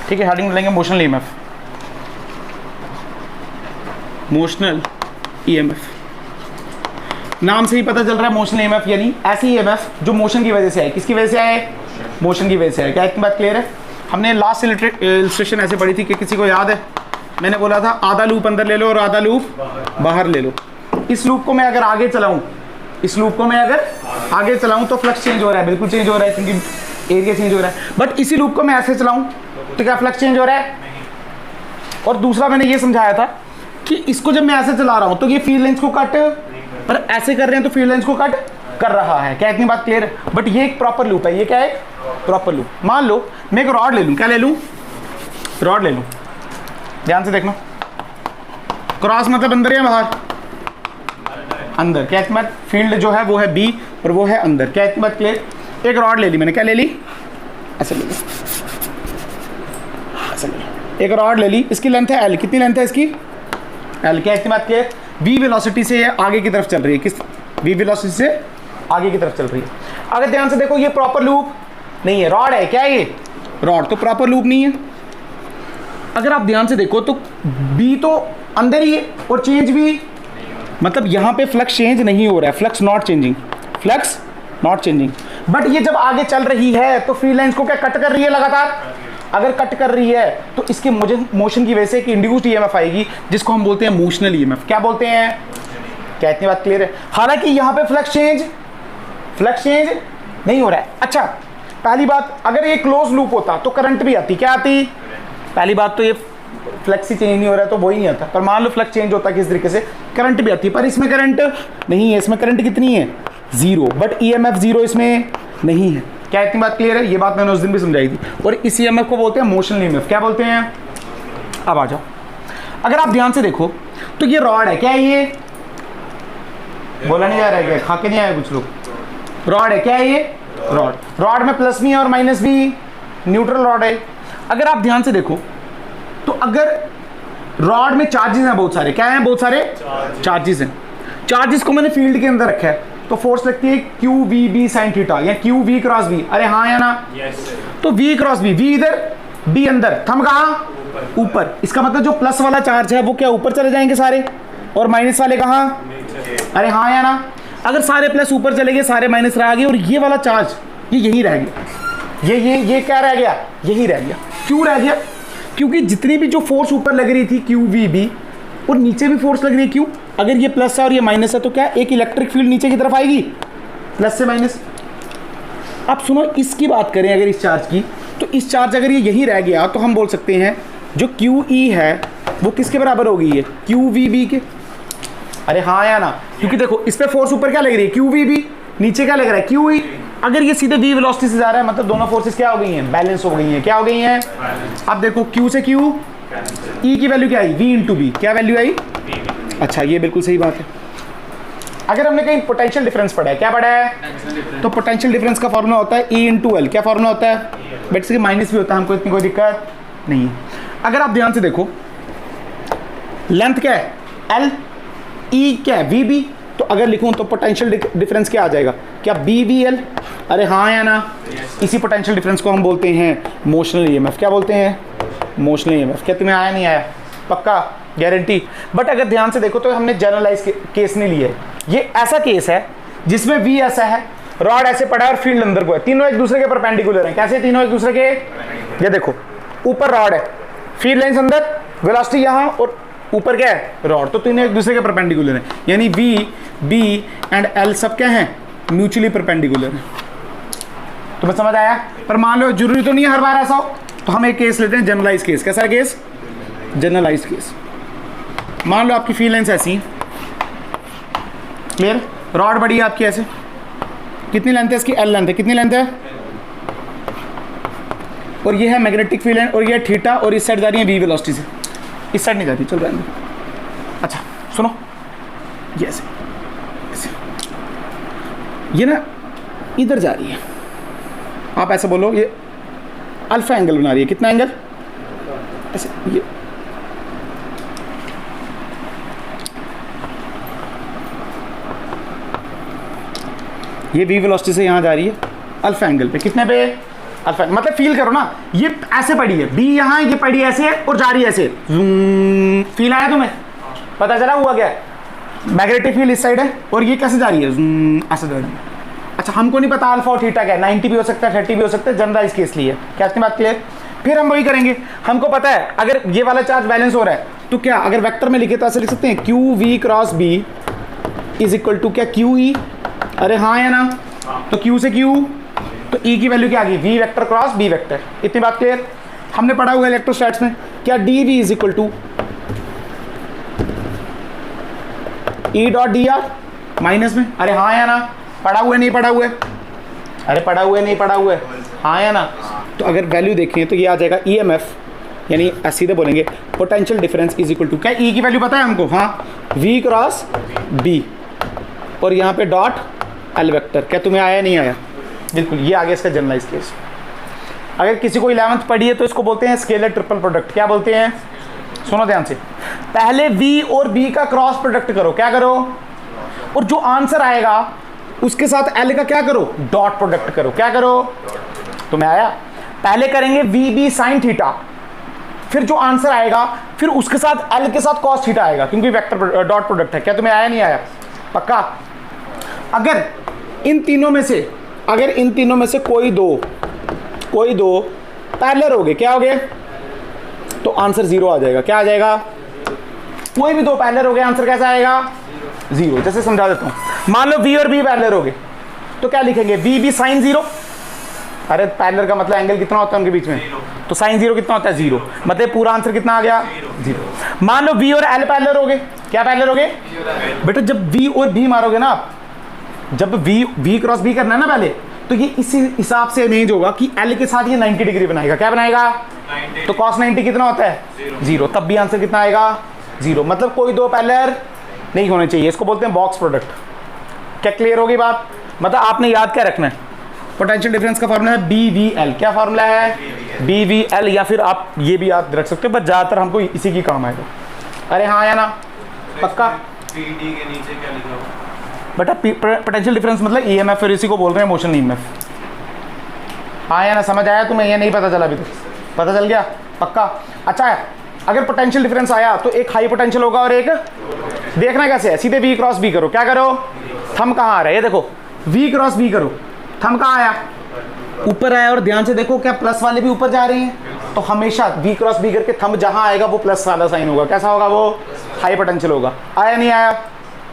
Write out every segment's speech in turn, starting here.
ठीक है, हेडिंग डालेंगे मोशनल ईएमएफ, मोशनल ईएमएफ। नाम से ही पता चल रहा है मोशनल ईएमएफ यानी ऐसी ईएमएफ जो मोशन की वजह से आए। किसकी वजह से आए? मोशन की वजह से आए। क्या इतनी बात क्लियर है? हमने लास्ट इलस्ट्रेशन ऐसे पढ़ी थी कि किसी को याद है? मैंने बोला था आधा लूप अंदर ले लो और आधा लूप बाहर ले लो। इस लूप को मैं अगर आगे चलाऊं, इस लूप को मैं अगर आगे चलाऊं तो फ्लक्स चेंज हो रहा है, बिल्कुल चेंज हो रहा है क्योंकि एरिया चेंज हो रहा है। बट इसी लूप को मैं ऐसे चलाऊं तो क्या फ्लक्स चेंज हो रहा है? और दूसरा मैंने ये समझाया था कि इसको जब मैं ऐसे चला रहा हूं तो ये फील्ड लेंथ को कट, पर ऐसे कर रहे हैं तो फील्ड लेंथ को कट कर रहा है। क्या इतनी बात क्लियर है? बट ये एक प्रॉपर लूप है। ये क्या है? Proper loop. मान लो मैं एक रॉड ले लूं, क्या ले लूं? रॉड ले लूं, ध्यान से देखना। क्रॉस मतलब अंदर या बाहर? अंदर। क्या इतनी बात? फील्ड जो है वो है बी और वो है अंदर। क्या इतनी बात क्लियर? एक रॉड ले ली मैंने, क्या ले ली? ऐसे ले ली, ऐसे ले ली। एक रॉड ले ली, इसकी लेंथ है एल। कितनी लेंथ है इसकी? एल। क्या इतनी बात क्लियर? v वेलोसिटी से ये आगे की तरफ चल रही है। किस? v वेलोसिटी से आगे की तरफ चल रही है। अगर ध्यान से देखो ये प्रॉपर लूप नहीं है, रॉड है। क्या है ये? रॉड। तो प्रॉपर लूप नहीं है। अगर आप ध्यान से देखो तो b तो अंदर ही है और चेंज भी, मतलब यहाँ पे फ्लक्स चेंज नहीं हो रहा है, flux not changing, flux not changing. But ये जब आगे चल रही है तो फील्ड लाइंस को क्या कट कर रही है लगातार? अगर कट कर रही है तो इसके मोशन की वजह से एक इंड्यूस्ड ईएमएफ आएगी जिसको हम बोलते हैं मोशनल ईएमएफ। क्या बोलते हैं? क्या इतनी बात क्लियर है? हालांकि यहाँ पे फ्लक्स चेंज नहीं हो रहा है। अच्छा, पहली बात, अगर ये क्लोज लूप होता तो करंट भी आती। क्या आती? पहली बात तो ये फ्लक्स ही चेंज नहीं हो रहा है तो वही नहीं आता। पर मान लो फ्लक्स चेंज होता किस तरीके से, करंट भी आती। पर इसमें करंट नहीं है। इसमें करंट कितनी है? 0। बट ईएमएफ 0 इसमें नहीं है। क्या इतनी बात क्लियर है? ये बात मैंने उस दिन भी समझाई थी। और इस ईएमएफ को बोलते हैं मोशनल ईएमएफ। क्या बोलते हैं? अब आ जाओ, अगर आप ध्यान से देखो तो ये रॉड है। क्या है ये? बोला नहीं जा रहा है क्या? खा के नहीं आए कुछ लोग? रॉड है। क्या है ये? रॉड। रॉड में प्लस भी है और माइनस भी, न्यूट्रल रॉड है। अगर आप ध्यान से देखो तो अगर रॉड में चार्जेस हैं बहुत सारे, क्या हैं? बहुत सारे चार्जेस हैं। चार्जेस को मैंने फील्ड के अंदर रखा है तो फोर्स लगती है Q V B sine theta या क्यू वी क्रॉस बी। अरे हाँ या ना? तो वी क्रॉस बी, वी इधर बी अंदर, थंब कहाँ? ऊपर। इसका मतलब जो प्लस वाला चार्ज है वो क्या ऊपर चले जाएंगे सारे, और माइनस वाले कहाँ? अरे हाँ या ना? अगर सारे प्लस ऊपर चले गए, सारे माइनस रह गए और ये वाला चार्ज ये यही रह गया। ये क्या रह गया? यही रह गया। क्यों रह गया? क्योंकि जितनी भी जो फोर्स ऊपर लग रही थी क्यू वी बी, और नीचे भी फोर्स लग रही है क्यू। अगर ये प्लस है और ये माइनस है तो क्या एक इलेक्ट्रिक फील्ड नीचे की तरफ आएगी, प्लस से माइनस। अब सुनो, इसकी बात करें अगर इस चार्ज की, तो इस चार्ज अगर ये यहीं रह गया तो हम बोल सकते हैं जो क्यू ई है वो किसके बराबर होगी? ये क्यू वी बी के। अरे हाँ या ना? क्योंकि देखो इस पे फोर्स ऊपर क्या लग रही है? Q V B. नीचे क्या लग रहा है? Q E. अगर ये सीधे वी वेलोसिटी से जा रहा है मतलब दोनों फोर्सेस क्या हो गई हैं? बैलेंस हो गई हैं। क्या हो गई हैं? अब देखो क्यू से क्यू, ई की वैल्यू क्या आई? V into B. क्या वैल्यू आई? अच्छा, ये बिल्कुल सही बात है। अगर हमने कहीं पोटेंशियल डिफरेंस पढ़ा है, क्या पढ़ा है? तो पोटेंशियल डिफरेंस का फॉर्मूला होता है ई इंटू एल। क्या फॉर्मूला होता है? बट इसके माइनस भी होता है, हमको इतनी कोई दिक्कत नहीं है। अगर आप ध्यान से देखो लेंथ क्या है? एल। ई क्या है? V B. तो अगर लिखूं तो पोटेंशियल डिफरेंस क्या आ जाएगा? क्या बी वी एल? अरे हाँ या ना? इसी पोटेंशियल डिफरेंस को हम बोलते हैं मोशनल ईएमएफ। क्या बोलते हैं? Motional EMF. क्या तुम्हें आया नहीं आया? पक्का? गारंटी? बट अगर ध्यान से देखो तो हमने जनरलाइज केस नहीं लिया है। ये ऐसा केस है जिसमें वी ऐसा है, रॉड ऐसे पड़ा है और फील्ड अंदर को है, तीनों एक दूसरे के परपेंडिकुलर हैं। कैसे तीनों एक दूसरे के? ये देखो ऊपर रॉड है, फील्ड लाइंस अंदर, वेलोसिटी यहाँ, और ऊपर क्या है? रॉड। तो तीनों एक दूसरे के परपेंडिकुलर हैं, यानी वी बी एंड एल सब क्या हैं? म्यूचुअली परपेंडिकुलर है। तुम्हें समझ आया? पर मान लो जरूरी तो नहीं है हर बार ऐसा हो, तो हम एक केस लेते हैं जनरलाइज केस। कैसा केस? Generalise case. मान लो आपकी फील्ड लाइंस ऐसी हैं, क्लियर? रॉड बड़ी है आपकी ऐसे, कितनी लेंथ है इसकी? एल लेंथ है। कितनी लेंथ है? और ये है मैग्नेटिक फील्ड लाइन, और ये थीटा, और इस साइड जा रही है वी वेलोसिटी से, इस साइड नहीं जाती। चल रहा है। अच्छा सुनो, ये ऐसे ये ना इधर जा रही है, आप ऐसे बोलो ये अल्फा एंगल बना रही है। कितना एंगल? ऐसे ये वी वेलोसिटी से यहाँ जा रही है अल्फा एंगल पे। कितने पे? अल्फा, मतलब फील करो ना, ये ऐसे पड़ी है बी, यहाँ ये पड़ी ऐसे और जा रही है ऐसे, फील आया तुम्हें, पता चला हुआ क्या, मैग्नेटिक फील्ड इस साइड है और ये कैसे जा रही है, ऐसे जा रही है। अच्छा, हमको नहीं पता अल्फा और थीटा क्या है, 90 भी हो सकता है, 30 भी हो सकता है, जनरलाइज केस लिए, क्या इतनी बात क्लियर। फिर हम वही करेंगे, हमको पता है अगर ये वाला चार्ज बैलेंस हो रहा है तो क्या, अगर वेक्टर में लिखे तो ऐसे लिख सकते हैं Q V cross B is equal to क्या, क्यू ई, अरे हाँ या ना, तो क्यू से क्यू, तो ई की वैल्यू क्या आ गई, V vector cross B vector, इतनी बात क्लियर। हमने पढ़ा हुआ इलेक्ट्रोस्टैट्स में क्या, D V is equal to E dot D R minus में, अरे हाँ या ना, पढ़ा हुआ नहीं पढ़ा हुआ है, अरे पढ़ा हुआ नहीं पढ़ा हुआ है, हाँ या ना। तो अगर वैल्यू देखें तो ये आ जाएगा ई एम एफ, यानी सीधे बोलेंगे potential difference is equal to क्या, ई की वैल्यू पता है हमको, हाँ वी क्रॉस बी और यहाँ पे डॉट एल वेक्टर, क्या तुम्हें आया नहीं आया, बिल्कुल ये आ गया इसका जनरलाइज केस। अगर किसी को 11th पढ़ी है तो इसको बोलते हैं स्केलर ट्रिपल प्रोडक्ट, क्या बोलते हैं, सुनो ध्यान से, पहले v और b का क्रॉस प्रोडक्ट करो, क्या करो, और जो आंसर आएगा उसके साथ l का क्या करो, डॉट प्रोडक्ट करो, क्या करो, तुम्हें आया, पहले करेंगे वी बी साइन थीटा, फिर जो आंसर आएगा फिर उसके साथ l के साथ कॉस थीटा आएगा, क्योंकि वेक्टर डॉट प्रोडक्ट है, क्या तुम्हें आया नहीं आया, पक्का। अगर इन तीनों में से कोई दो पैरेलल हो गए, क्या हो गए, तो आंसर 0 आ जाएगा, क्या आ जाएगा, कोई भी दो पैरेलल हो गए आंसर कैसा आएगा, 0। जैसे समझा देता हूं, मान लो v और b पैरेलल हो गए तो क्या लिखेंगे, v b साइन 0, अरे पैरेलल का मतलब एंगल कितना होता है उनके बीच में, तो साइन 0 कितना होता है, 0, मतलब पूरा आंसर कितना आ गया, 0। मान लो v और l पैरेलल हो गए, क्या पैरेलल हो गए बेटा, जब v और b मारोगे ना आप, जब v क्रॉस b करना है ना पहले, तो ये इसी हिसाब से अरेंज होगा कि l के साथ ये 90 डिग्री बनाएगा, क्या बनाएगा, 90। तो cos 90 कितना होता है, 0, तब भी आंसर कितना आएगा, 0, मतलब कोई दो पैरेलल नहीं होने चाहिए, इसको बोलते हैं बॉक्स प्रोडक्ट। क्या क्लियर होगी बात, मतलब आपने याद क्या रखना है, पोटेंशियल डिफरेंस का फॉर्मूला है बी वी एल, क्या फॉर्मूला है, बी वी एल, या फिर आप ये भी याद रख सकते हो, पर ज़्यादातर हमको इसी की काम आएगा, अरे हाँ या ना, पक्का। पी डी के नीचे क्या लिखा हुआ, बेटा पोटेंशियल डिफरेंस मतलब ईएमएफ, फिर इसी को बोल रहे हैं मोशन ईएमएफ, हाँ या ना, समझ आया तुम्हें, या नहीं पता चला अभी तक, पता चल गया, पक्का। अच्छा है, अगर पोटेंशियल डिफरेंस आया तो एक हाई पोटेंशियल होगा और एक, देखना कैसे है, सीधे v क्रॉस b करो, क्या करो, थंब कहाँ आ रहा है, ये देखो v क्रॉस b करो, थंब कहाँ आया, ऊपर आया, और ध्यान से देखो क्या प्लस वाले भी ऊपर जा रहे हैं, तो हमेशा v क्रॉस b करके थंब जहाँ आएगा वो प्लस वाला साइन होगा, कैसा होगा, वो हाई पोटेंशियल होगा, आया नहीं आया,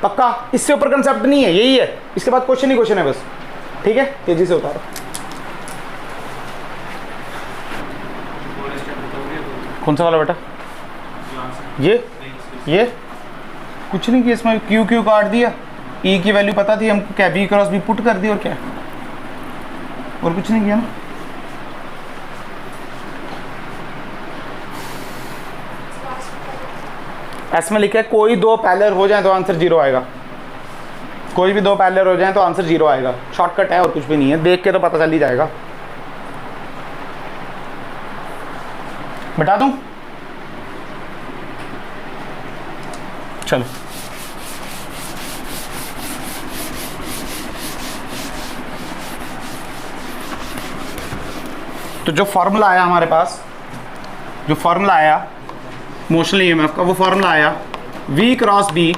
पक्का। इससे ऊपर कंसेप्ट नहीं है, यही है, इसके बाद क्वेश्चन ही क्वेश्चन है बस, ठीक है, तेजी से उतारो। कौन सा वाला बेटा, ये कुछ नहीं किया इसमें, क्यू क्यू काट दिया, ई की वैल्यू पता थी हमको, क्या बी क्रॉस बी पुट कर दी, और क्या, और कुछ नहीं किया ना। एस में लिखा है कोई दो पैरेलल हो जाए तो आंसर 0 आएगा, कोई भी दो पैरेलल हो जाए तो आंसर 0 आएगा, शॉर्टकट है और कुछ भी नहीं है, देख के तो पता चल ही जाएगा। बता दूं, चलो तो जो फॉर्मूला आया हमारे पास, जो फॉर्मूला आया मोशनल ईएमएफ का, वो फॉर्मूला आया v cross b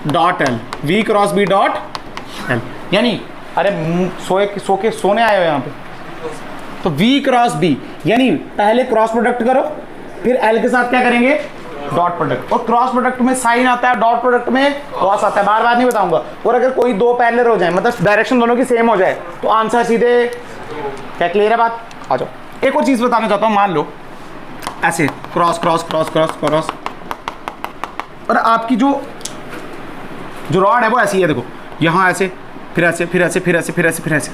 dot L, v cross b dot L, यानी अरे सोने आए हो यहाँ पे, तो v क्रॉस b, यानी पहले क्रॉस प्रोडक्ट करो, फिर l के साथ क्या करेंगे, डॉट प्रोडक्ट, और क्रॉस प्रोडक्ट में साइन आता है, डॉट प्रोडक्ट में कॉस आता है, बार बार नहीं बताऊंगा। और अगर कोई दो पैरेलल हो जाए, मतलब डायरेक्शन दोनों की सेम हो जाए, तो आंसर सीधे, क्या क्लियर है बात, आ जाओ। एक और चीज़ बताना चाहता हूँ, मान लो ऐसे cross cross cross cross cross, और आपकी जो रॉड है वो ऐसी है, देखो यहाँ ऐसे, फिर ऐसे, फिर ऐसे, फिर ऐसे, फिर ऐसे, फिर ऐसे,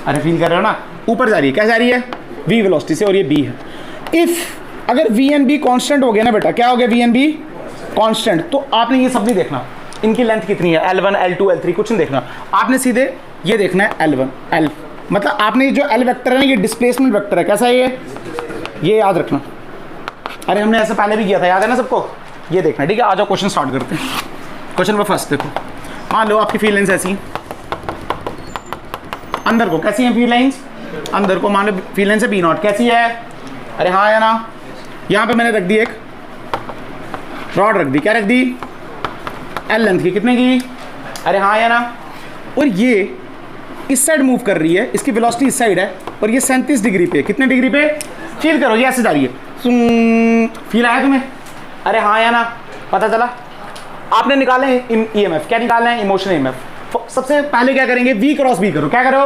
अरे फील कर रहे हो ना, ऊपर जा रही है, क्या जा रही है, v वेलोसिटी से, और ये b है। इफ़ अगर v एंड b कांस्टेंट हो गया ना बेटा, क्या हो गया, v एंड b कांस्टेंट, तो आपने ये सब नहीं देखना इनकी लेंथ कितनी है, L1 L2 L3 कुछ नहीं देखना, आपने सीधे ये देखना है L1 L, मतलब आपने ये जो L वेक्टर है ना, ये डिस्प्लेसमेंट वेक्टर है, कैसा है ये याद रखना, अरे हमने ऐसा पहले भी किया था, याद है ना सबको, ये देखना, ठीक है। आ जाओ क्वेश्चन स्टार्ट करते हैं। क्वेश्चन नंबर फर्स्ट देखो, मान लो आपकी फील्ड लाइंस ऐसी अंदर को, कैसी हैं फील्ड लाइंस, अंदर को, मान लो फील्ड लेंथ से बी नॉट कैसी है, अरे हाँ या ना। यहाँ पे मैंने रख दी एक रॉड रख दी, क्या रख दी, एल लेंथ की, कितने की, अरे हाँ या ना। और ये इस साइड मूव कर रही है, इसकी वेलोसिटी इस साइड है और ये 37 डिग्री पे, कितने डिग्री पे, फील करो ये ऐसे जा रही है, फील आया तुम्हें, अरे हाँ या ना, पता चला। आपने निकाले ईएमएफ, क्या निकालना है, इमोशनल ईएमएफ। सबसे पहले क्या करेंगे, वी क्रॉस बी करो, क्या करो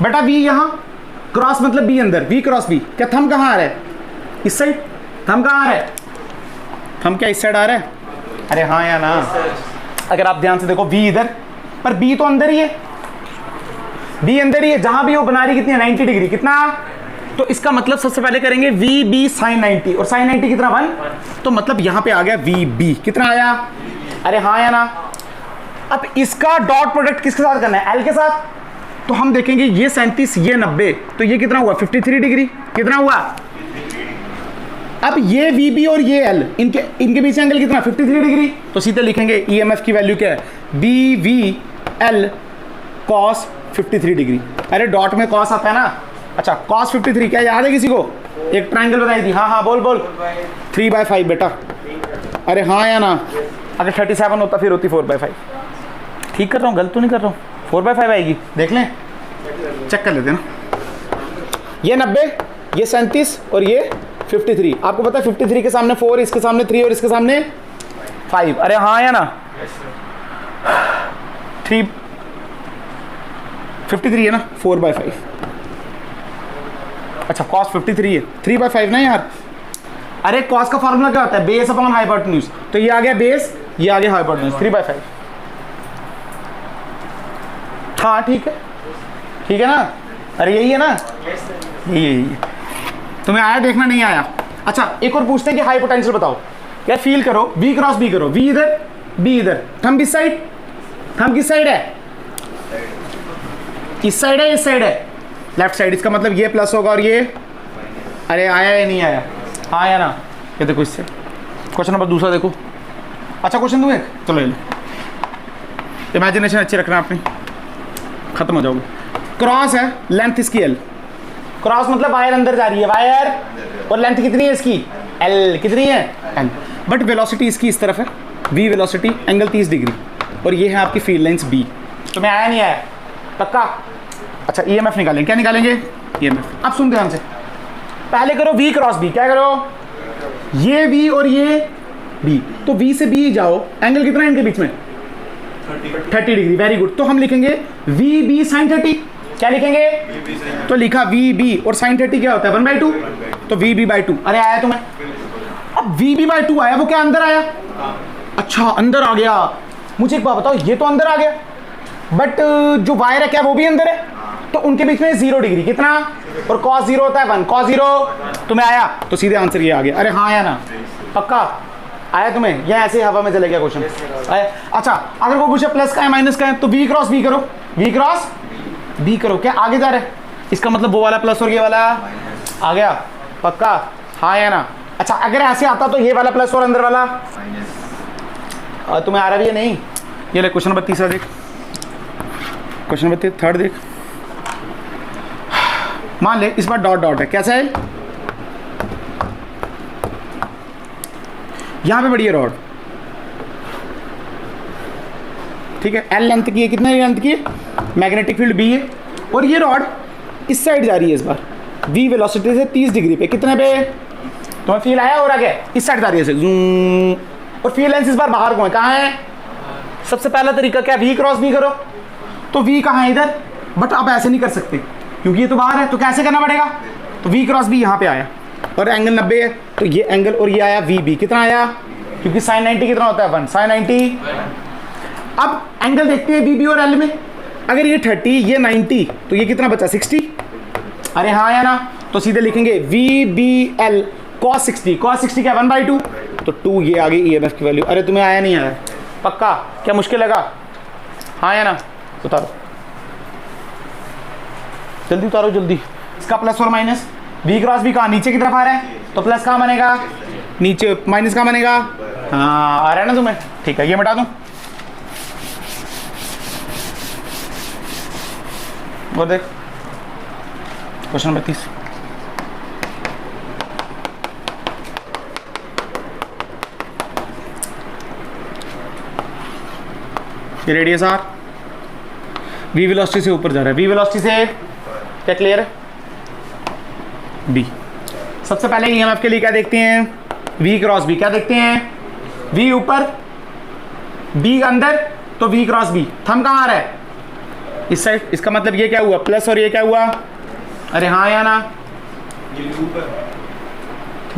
बेटा, वी यहाँ क्रॉस मतलब बी अंदर, वी क्रॉस बी, क्या थंब कहाँ आ रहा है, इस साइड, थंब कहाँ आ रहा है, थंब क्या इस साइड आ रहा है, अरे हाँ या ना। अगर आप ध्यान से देखो वी इधर, पर बी तो अंदर ही है, बी अंदर ही है, जहां भी वो बना रही कितनी है, 90 डिग्री, कितना, तो इसका मतलब सबसे पहले करेंगे वी बी साइन 90, और साइन 90 कितना 1, तो मतलब यहां पे आ गया वी बी, कितना आया, अरे हाँ या ना। अब इसका डॉट प्रोडक्ट किसके साथ करना है, एल के साथ, तो हम देखेंगे ये 37 ये 90, तो ये कितना हुआ 53 डिग्री, कितना हुआ। अब ये वी बी और ये एल, इनके बीच एंगल कितना 53 डिग्री, तो सीधे लिखेंगे ईएमएफ की वैल्यू क्या है, B V L cos 53 degree. अरे डॉट में कॉस आता है ना, अच्छा कॉस 53 क्या याद है किसी को, एक ट्रायंगल बताई थी, हाँ हाँ बोल बोल, 3/5 बेटा, अरे हाँ या ना। अगर 37 होता फिर होती 4/5, ठीक कर रहा हूँ, गलत तो नहीं कर रहा हूँ, 4/5 आएगी, देख लें, चेक कर लेते हैं ना। ये 90, ये 37 और ये 53, आपको पता है 53 के सामने 4, इसके सामने 3 और इसके सामने 5, अरे हाँ या ना। 53 है ना, 4/5, अच्छा cos 53 है, 3/5 ना यार। अरे cos का फॉर्मूला क्या होता है, बेस अपॉन हाइपोटेन्यूज, तो ये आ गया बेस, ये आ गया हाइपोटेन्यूज, 3/5, हाँ ठीक है ना, अरे यही है ना, यही तुम्हें आया देखना, नहीं आया। अच्छा एक और पूछते हैं कि हाई पोटेंशियल बताओ, यार फील करो, वी क्रॉस बी करो, वी इधर बी इधर, थंब इस साइड, थंब किस साइड है, इस साइड है, इस साइड है, लेफ्ट साइड, इसका मतलब ये प्लस होगा और ये, अरे आया या नहीं आया, हाँ या ना। ये देखो इससे क्वेश्चन नंबर दूसरा देखो, अच्छा क्वेश्चन दूँ एक, चलो ये लो, इमेजिनेशन अच्छी रखना आपने, खत्म हो जाओगे। क्रॉस है, लेंथ इसकी एल, क्रॉस मतलब वायर अंदर जा रही है, वायर, और लेंथ कितनी है इसकी, एल, कितनी है एल, बट वेलोसिटी इसकी इस तरफ है, वी वेलोसिटी, एंगल 30 डिग्री, और ये है आपकी फील्ड लेंथ बी। तो मैं आया नहीं आया, पक्का। अच्छा ईएमएफ निकालेंगे, क्या निकालेंगे, ईएमएफ। अब सुन ध्यान से, पहले करो वी क्रॉस बी, क्या करो, ये वी और ये बी, तो वी से बी जाओ, एंगल कितना है इनके बीच में, 30 डिग्री, वेरी गुड। तो हम लिखेंगे वी बी साइन 30, क्या लिखेंगे, तो लिखा वी बी, और साइन 30 क्या होता है 1/2, तो वी बी बाई 2, अरे आया तुम्हें। अब वी बी बाई 2 आया, वो क्या अंदर आया, अच्छा अंदर आ गया। मुझे एक बात बताओ, ये तो अंदर आ गया, बट जो वायर है क्या वो भी अंदर है, तो उनके बीच में 0 डिग्री, कितना, और cos 0 होता है 1, cos 0 तुम्हें आया, तो सीधे आंसर ये आ गया, अरे हाँ आया ना, पक्का आया तुम्हें, या ऐसे ही हवा में चले गया क्वेश्चन आया। अच्छा अगर वो पूछे प्लस का है माइनस का है, तो वी क्रॉस बी करो, वी क्रॉस बी करो, क्या आगे जा रहा है, इसका मतलब वो वाला प्लस और ये वाला आ गया, पक्का हाँ या ना। अच्छा अगर ऐसे आता तो ये वाला प्लस और अंदर वाला, तुम्हें आ रहा भी है नहीं। ये ले क्वेश्चन नंबर तीसरा देख, क्वेश्चन नंबर थर्ड देख, मान ले इस बार डॉट डॉट है, कैसा है, यहां पे बड़ी है रॉड, ठीक है, एल लेंथ की है, कितने लेंथ की है, मैग्नेटिक फील्ड बी है, और ये रॉड इस साइड जा रही है इस बार, वी वेलोसिटी से 30 डिग्री पे, कितने पे, तुम्हें फील आया और आगे इस साइड जा रही है जूम, और फील्ड लेंथ इस बार बाहर को है, कहाँ है, सबसे पहला तरीका क्या, वी क्रॉस बी करो, तो वी कहाँ है इधर, बट अब ऐसे नहीं कर सकते क्योंकि ये तो बाहर है, तो कैसे करना पड़ेगा, तो वी क्रॉस बी यहाँ पे आया, और एंगल 90 है, तो ये एंगल और ये आया वी बी, कितना आया, क्योंकि साइन 90 कितना होता है 1, साइन 90। अब एंगल देखते हैं बी बी और एल में, अगर ये 30 ये 90, तो ये कितना बचा 60, अरे हाँ या ना, तो सीधे लिखेंगे V B L cos 60, cos 60 क्या 1/2, तो 2 ये आ गई ईएमएफ की वैल्यू। अरे तुम्हें आया नहीं आया, पक्का, क्या मुश्किल लगा, हाँ या ना, उतारो जल्दी, उतारो जल्दी, इसका प्लस और माइनस, वी क्रॉस बी कहाँ नीचे की तरफ आ रहा है, तो प्लस कहाँ बनेगा नीचे, माइनस कहाँ बनेगा, हाँ आ रहा है ना तुम्हें, ठीक है, ये मिटा दूं, और देख क्वेश्चन नंबर 30, ये रेडियस आर v वेलोसिटी से ऊपर जा रहा है, v वेलोसिटी से क्या क्लियर है, b। सबसे पहले ईएमएफ के लिए क्या देखते हैं, v क्रॉस b, क्या देखते हैं, v ऊपर b अंदर, तो v क्रॉस b, थंब कहाँ आ रहा है, इस साइड, इसका मतलब ये क्या हुआ प्लस और ये क्या हुआ, अरे हाँ या ना, ये लूप है,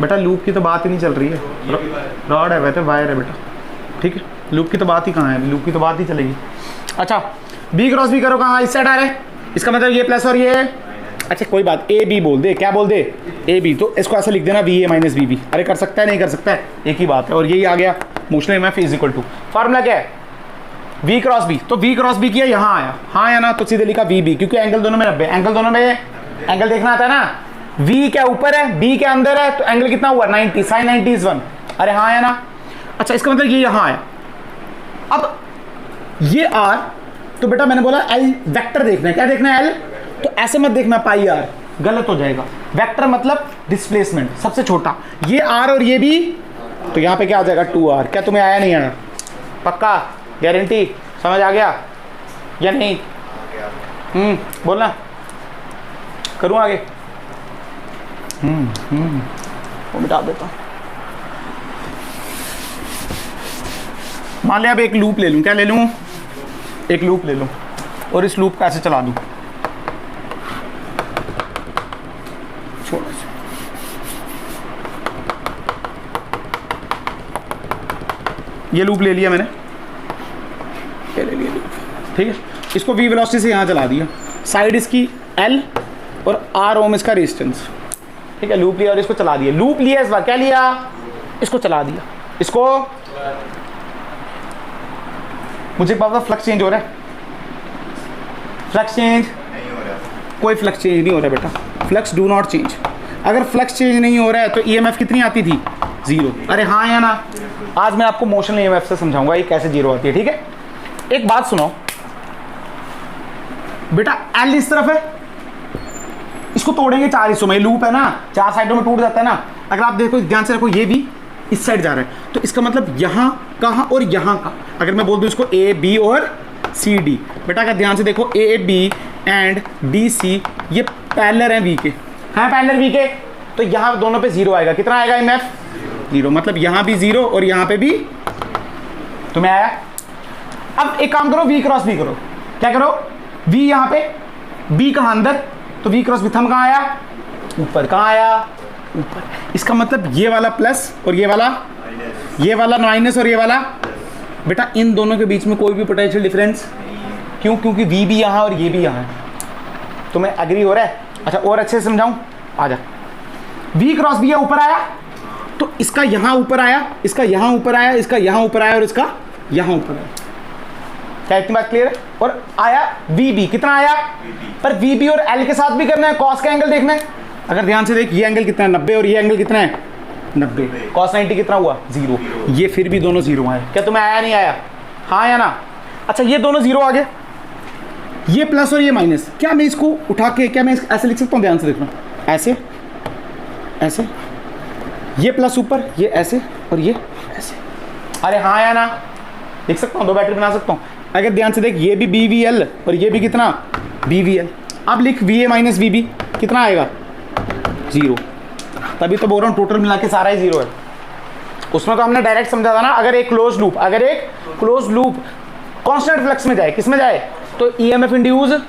बेटा लूप की तो बात ही नहीं चल रही है, ये भी वायर। रॉड है वैसे, वायर है बेटा, ठीक है, लूप की तो बात ही कहाँ है, लूप की तो बात ही चलेगी। अच्छा b क्रॉस b करो, कहाँ इस साइड आ रहा है, इसका मतलब ये प्लस और ये, अच्छा कोई बात, ए बी बोल दे, क्या बोल दे, ए बी, तो इसको ऐसा लिख देना V A minus B B, अरे कर सकता है नहीं कर सकता है, एक ही बात है, और यही आ गया motional EMF is equal to, formula क्या है, v क्रॉस b, तो v क्रॉस b किया यहाँ आया, हाँ या ना, तो सीधे लिखा वी बी, क्योंकि एंगल दोनों में 90, एंगल दोनों में एंगल देखना आता है ना, v क्या ऊपर है b के अंदर है, तो एंगल कितना हुआ 90, साइन 90 इज 1, अरे हाँ या ना। अच्छा इसका मतलब ये यहाँ आया, अब ये r, तो बेटा मैंने बोला l वेक्टर देखना है, क्या देखना है l, तो ऐसे मत देखना पाई r, गलत हो जाएगा, वेक्टर मतलब डिस्प्लेसमेंट सबसे छोटा, ये r और ये भी, तो यहाँ पे क्या आ जाएगा 2r, क्या तुम्हें आया नहीं आया, पक्का गारंटी, समझ आ गया या नहीं, बोलना करूँ आगे, वो मिटा देता हूँ। मान लिया अब एक लूप ले लूँ, क्या ले लूँ, एक लूप ले लूँ और इस लूप का ऐसे चला दूँ, छोटा सा, ये लूप ले लिया मैंने, ये ले लिया लूप, ठीक है, इसको v वेलोसिटी से यहाँ चला दिया, साइड इसकी l और r ओम इसका रेजिस्टेंस, ठीक है, लूप लिया और इसको चला दिया, लूप लिया इस बार, क्या लिया, इसको चला दिया, इसको, मुझे पता फ्लक्स चेंज हो रहा है, फ्लक्स चेंज नहीं हो रहा, कोई फ्लक्स चेंज नहीं हो रहा बेटा, फ्लक्स डू नॉट चेंज, अगर फ्लक्स चेंज नहीं हो रहा है तो ईएमएफ कितनी आती थी, 0, अरे हाँ या ना, आज मैं आपको मोशन ईएमएफ से समझाऊंगा ये कैसे 0 आती है, ठीक है। एक बात सुनो बेटा, एल इस तरफ है, इसको तोड़ेंगे 4 हिस्सों में, लूप है ना, 4 साइडों में टूट जाता है ना, अगर आप देखो ध्यान से रखो, ये भी इस साइड जा रहा है, तो इसका मतलब यहाँ कहाँ और यहाँ का, अगर मैं बोल दूँ इसको ए बी और सी डी, बेटा अगर ध्यान से देखो A B and D C ये पैरेलल हैं वी के, हैं पैरेलल वी के, तो यहाँ दोनों पे 0 आएगा, कितना आएगा एमएफ 0, मतलब यहाँ भी 0 और यहाँ पे भी, तुम्हें आया। अब एक काम करो, v क्रॉस b करो, क्या करो, v यहाँ पे, b कहाँ अंदर, तो v क्रॉस b, थंब कहाँ आया ऊपर, कहाँ आया ऊपर, इसका मतलब ये वाला प्लस और ये वाला माइनस और ये वाला, बेटा इन दोनों के बीच में कोई भी पोटेंशियल डिफरेंस, क्यों, क्योंकि v भी यहाँ और ये भी यहाँ है, तुम्हें एग्री हो रहा है। अच्छा और अच्छे से समझाऊं, आ जा, v क्रॉस b ऊपर आया, तो इसका यहाँ ऊपर आया, इसका यहाँ ऊपर आया, इसका यहाँ ऊपर आया और इसका यहाँ ऊपर आया, क्या इतनी बात क्लियर है, और आया वी बी, कितना आया, पर वी बी और एल के साथ भी करना है, कॉस का एंगल देखना है, अगर ध्यान से देख, ये एंगल कितना है 90 और ये एंगल कितना है 90, कॉस 90 कितना हुआ 0, ये फिर भी दोनों 0 आए, क्या तुम्हें आया नहीं आया, हाँ या ना। अच्छा ये दोनों 0 आ गए, ये प्लस और ये माइनस, क्या मैं इसको उठा के, क्या मैं ऐसे लिख सकता हूँ, ध्यान से देखना, ऐसे ऐसे, ये प्लस ऊपर, ये ऐसे और ये ऐसे, अरे हाँ या ना, लिख सकता हूँ, 2 बैटरी बना सकता हूँ, अगर ध्यान से देख, ये भी बी वी एल और ये भी कितना बी वी एल, अब लिख V A minus V B, कितना आएगा 0, तभी तो बोल रहा हूँ टोटल मिला के सारा ही 0 है, उसमें तो हमने डायरेक्ट समझा था ना, अगर एक क्लोज लूप कांस्टेंट फ्लक्स में जाए, किस में जाए, तो ईएमएफ इंड्यूस,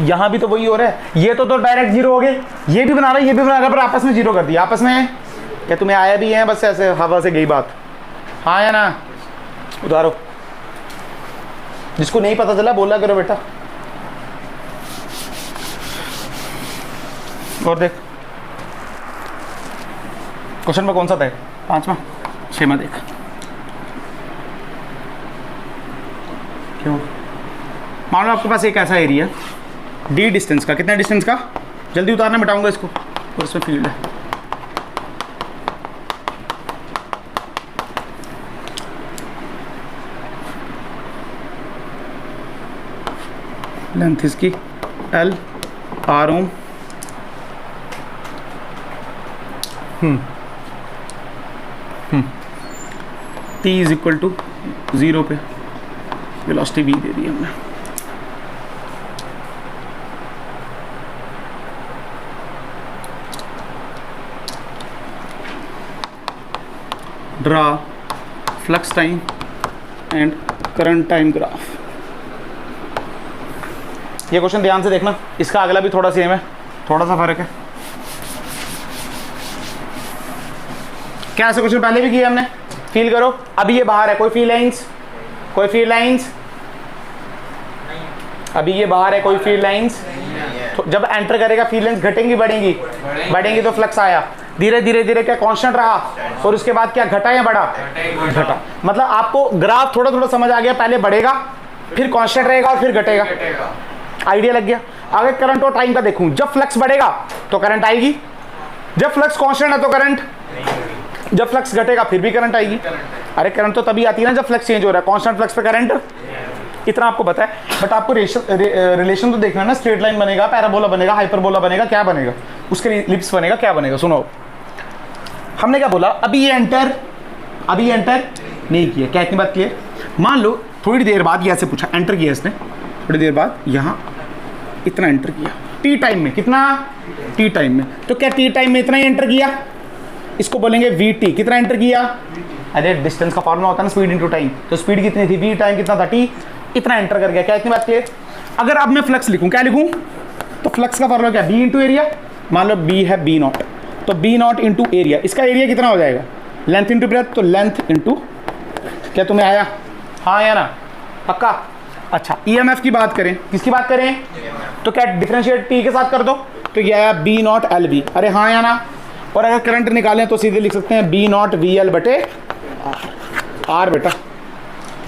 यहाँ भी तो वही हो रहा है, ये तो डायरेक्ट 0 हो गए, ये भी बना रहा है, ये भी बना रहा है, पर आपस में 0 कर दिया, आपस में, क्या तुम्हें आया भी है, बस ऐसे हवा से गई बात, हाँ या ना, उतारो, जिसको नहीं पता चला बोला करो बेटा। और देख क्वेश्चन में कौन सा था, 5वां 6वां, देख क्यों, मान लो आपके पास एक ऐसा एरिया डी डिस्टेंस का, कितना डिस्टेंस का, जल्दी उतारना, मिटाऊंगा इसको, और इसमें फील्ड है, लेंथ इसकी L, R ohm, T is equal to 0 पे वेलोसिटी v दे दी हमने। Draw flux time and current time graph. ये क्वेश्चन ध्यान से देखना, इसका अगला भी थोड़ा सेम है, थोड़ा सा फर्क है। क्या ऐसे क्वेश्चन पहले भी किए हमने? फील करो, अभी ये बाहर है, कोई फील लाइंस, कोई फील लाइंस, अभी ये बाहर है, कोई फील लाइंस। तो जब एंटर करेगा फील लाइंस घटेंगी बढ़ेंगी? बढ़ेंगी। तो फ्लक्स आया, धीरे धीरे धीरे क्या कांस्टेंट रहा, और उसके बाद क्या घटा या बढ़ा? घटा। मतलब आपको ग्राफ थोड़ा थोड़ा समझ आ गया, पहले बढ़ेगा फिर कांस्टेंट रहेगा और फिर घटेगा। आइडिया लग गया। अगर करंट और टाइम का देखूं, जब फ्लक्स बढ़ेगा तो करंट आएगी, जब फ्लक्स कांस्टेंट है तो करंट, जब फ्लक्स घटेगा फिर भी करंट आएगी। अरे करंट तो तभी आती है ना जब फ्लक्स चेंज हो रहा है, कांस्टेंट फ्लक्स पे करंट। इतना आपको पता है, बट आपको रिलेशन तो देखना है ना। स्ट्रेट लाइन बनेगा, पैराबोला बनेगा, हाइपरबोला बनेगा, क्या बनेगा, उसके लिप्स बनेगा, क्या बनेगा? सुनो, हमने क्या बोला, अभी ये एंटर नहीं किया। क्या इतनी बात क्लियर? मान लो थोड़ी देर बाद ये ऐसे पूछा, एंटर किया इसने, थोड़ी देर बाद यहाँ इतना एंटर किया, टी टाइम में। कितना? टी टाइम में। तो क्या टी टाइम में इतना ही एंटर किया? इसको बोलेंगे वी टी। कितना एंटर किया? अरे डिस्टेंस का फॉर्मूला होता है ना, स्पीड इनटू टाइम। तो स्पीड कितनी थी? वी टाइम कितना था? टी। इतना एंटर कर गया। क्या इतनी बात क्लियर? अगर अब मैं फ्लक्स लिखूं, क्या लिखूं? तो फ्लक्स का फॉर्मूला क्या? B into area. मान लो बी है बी नॉट, तो बी नॉट इंटू एरिया। इसका एरिया कितना हो जाएगा? लेंथ इंटू ब्रेथ, तो लेंथ इंटू। क्या तुम्हें आया? हाँ या ना? पक्का? अच्छा, ईएमएफ की बात करें, किसकी बात करें? तो क्या डिफरेंशिएट टी के साथ कर दो, तो ये आया बी नॉट एल बी। अरे हाँ या ना? और अगर करंट निकालें तो सीधे लिख सकते हैं बी नॉट वी एल बटे आर। बेटा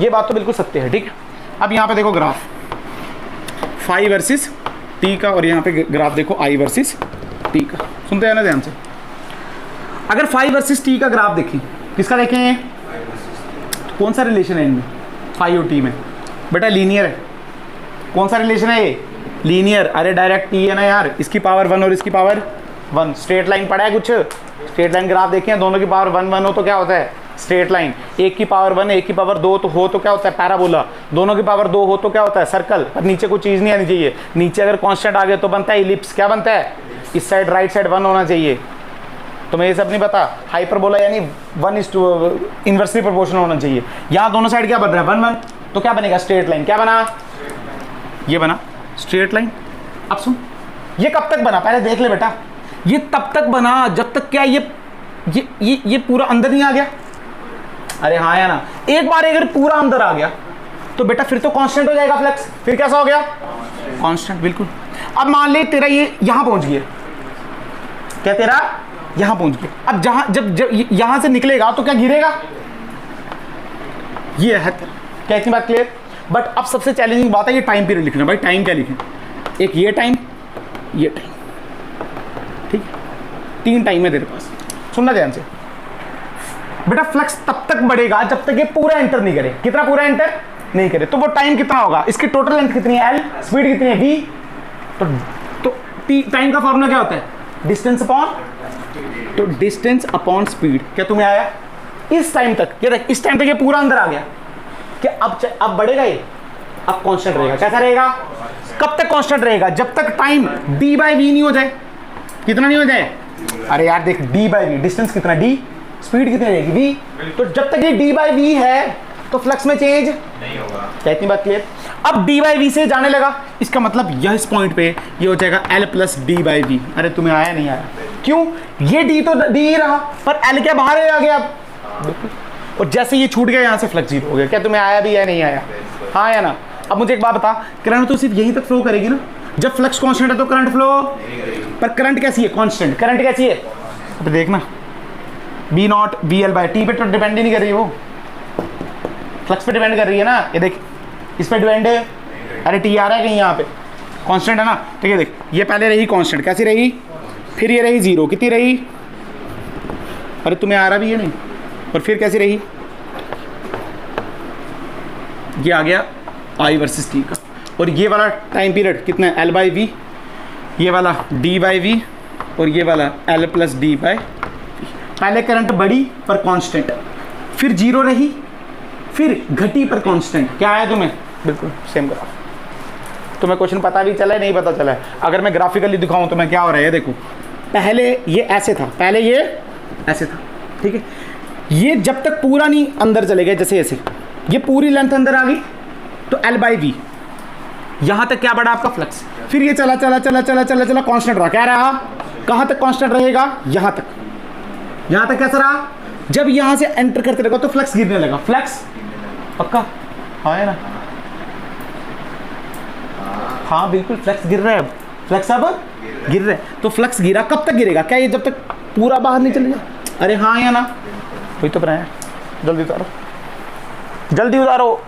ये बात तो बिल्कुल सत्य है, ठीक है। अब यहाँ पे देखो ग्राफ फाई वर्सेस टी का, और यहाँ पे ग्राफ देखो आई वर्सेस टी का। सुनते हैं ना ध्यान से। अगर फाई वर्सेस टी का ग्राफ देखें, किसका देखें? कौन सा रिलेशन है इनमें? फाई और टी में? बेटा लीनियर है। कौन सा रिलेशन है ये? लीनियर। अरे डायरेक्ट टी है ना यार, इसकी पावर 1 और इसकी पावर 1। स्ट्रेट लाइन पढ़ा है कुछ? स्ट्रेट लाइन ग्राफ देखें, दोनों की पावर 1 1 हो तो क्या होता है? Straight line. एक की पावर 1 एक की पावर 2 तो हो तो क्या होता है? पैराबोला। दोनों की पावर 2 हो तो क्या होता है? सर्कल। पर नीचे कोई चीज़ नहीं आनी चाहिए। नीचे अगर कांस्टेंट आ गया तो बनता है इलिप्स। क्या बनता है? इस साइड राइट साइड 1 होना चाहिए। तुम्हें ये सब नहीं पता? हाइपरबोला यानी 1:2 इन्वर्सली प्रोपोर्शनल होना चाहिए। यहाँ दोनों साइड क्या बन रहा है? 1 1। तो क्या बनेगा? Straight line. क्या बना? ये बना स्ट्रेट लाइन। अब सुन, ये कब तक बना? पहले देख ले बेटा। ये तब तक बना जब तक क्या ये पूरा अंदर नहीं आ गया। अरे हाँ या ना? एक बार अगर पूरा अंदर आ गया तो बेटा फिर तो कांस्टेंट हो जाएगा फ्लक्स। फिर कैसा हो गया? कांस्टेंट, बिल्कुल। अब मान ले तेरा ये यहां पहुंच गया। क्या तेरा यहां पहुंच गया? अब जब यहां से निकलेगा तो क्या गिरेगा? ये है। क्या इतनी बात क्लियर? बट अब सबसे चैलेंजिंग बात है ये टाइम पीरियड लिखना। भाई टाइम क्या लिखें? एक ये टाइम, ये टाइम, ठीक। 3 टाइम है तेरे पास। सुनना ध्यान से बेटा। फ्लक्स तब तक बढ़ेगा जब तक ये पूरा एंटर नहीं करे। कितना पूरा एंटर नहीं करे? तो वो टाइम कितना होगा? इसकी टोटल लेंथ कितनी है? एल। स्पीड कितनी है? वी। तो टाइम का फॉर्मूला क्या होता है? डिस्टेंस अपॉन, तो डिस्टेंस अपॉन स्पीड। क्या तुम्हें आया? इस टाइम तक, ये देख, इस टाइम तक ये पूरा अंदर आ गया। क्या अब बढ़ेगा ये? अब कांस्टेंट रहेगा। कैसा रहेगा? कब तक कांस्टेंट रहेगा? जब तक टाइम डी बाई वी नहीं हो जाए। कितना नहीं हो जाए? अरे यार देख, डी बाई वी, डिस्टेंस कितना? डी। स्पीड कितनी रहेगी? वी। तो जब तक ये डी बाई वी है तो फ्लक्स में चेंज नहीं होगा। क्या इतनी बात क्लियर? अब डी बाई वी से जाने लगा, इसका मतलब यह इस पॉइंट पे ये हो जाएगा L plus D by V. अरे तुम्हें आया नहीं आया? क्यों? ये डी तो डी ही रहा, पर एल क्या बाहर आ गया अब। और जैसे ये छूट गया यहाँ से फ्लक्स जीरो हो गया। क्या तुम्हें आया भी या नहीं आया? हाँ या ना? अब मुझे एक बात बता, करंट तो सिर्फ यहीं तक फ्लो करेगी ना? जब फ्लक्स कांस्टेंट है तो करंट फ्लो, पर करंट कैसी है? कांस्टेंट। करंट कैसी है? अब देखना, B naught V L by T पे तो डिपेंड ही नहीं कर रही, वो फ्लक्स पे डिपेंड कर रही है ना। ये देख, इस पे डिपेंड है। अरे टी आ रहा है कहीं यहाँ पे, कांस्टेंट है ना। तो ये देख, ये पहले रही कांस्टेंट, कैसी रही? फिर ये रही जीरो, कितनी रही? अरे तुम्हें आ रहा भी है नहीं? और फिर कैसी रही? ये आ गया आई वर्सेस टी का। और ये वाला टाइम पीरियड कितना है? एल बाई वी, ये वाला डी बाई वी, और ये वाला L plus D by V. पहले करंट बढ़ी पर कांस्टेंट, फिर जीरो रही, फिर घटी पर कांस्टेंट। क्या आया तुम्हें? बिल्कुल सेम ग्राफ। तुम्हें क्वेश्चन पता भी चला है नहीं पता चला है? अगर मैं ग्राफिकली दिखाऊं तो मैं क्या हो रहा है, देखो पहले ये ऐसे था, पहले ये ऐसे था, ठीक है। ये जब तक पूरा नहीं अंदर चले गए, जैसे ऐसे ये पूरी लेंथ अंदर आ गई तो L/V, यहां तक क्या बढ़ा आपका फ्लक्स। फिर ये चला चला चला चला चला चला कांस्टेंट रहा। क्या रहा? कहां तक कांस्टेंट रहेगा? यहां तक। यहां तक कैसा रहा? जब यहां से एंटर करते रहेगा तो फ्लक्स गिरने लगा। फ्लक्स पक्का? हाँ है ना? हाँ बिल्कुल, फ्लक्स गिर रहा है। अब फ्लक्स अब गिर रहा है। तो फ्लक्स गिरा, कब तक गिरेगा? क्या ये जब तक पूरा बाहर नहीं चलेगा? अरे हाँ या ना? वही तो बनाया। जल्दी उतारो, जल्दी उतारो।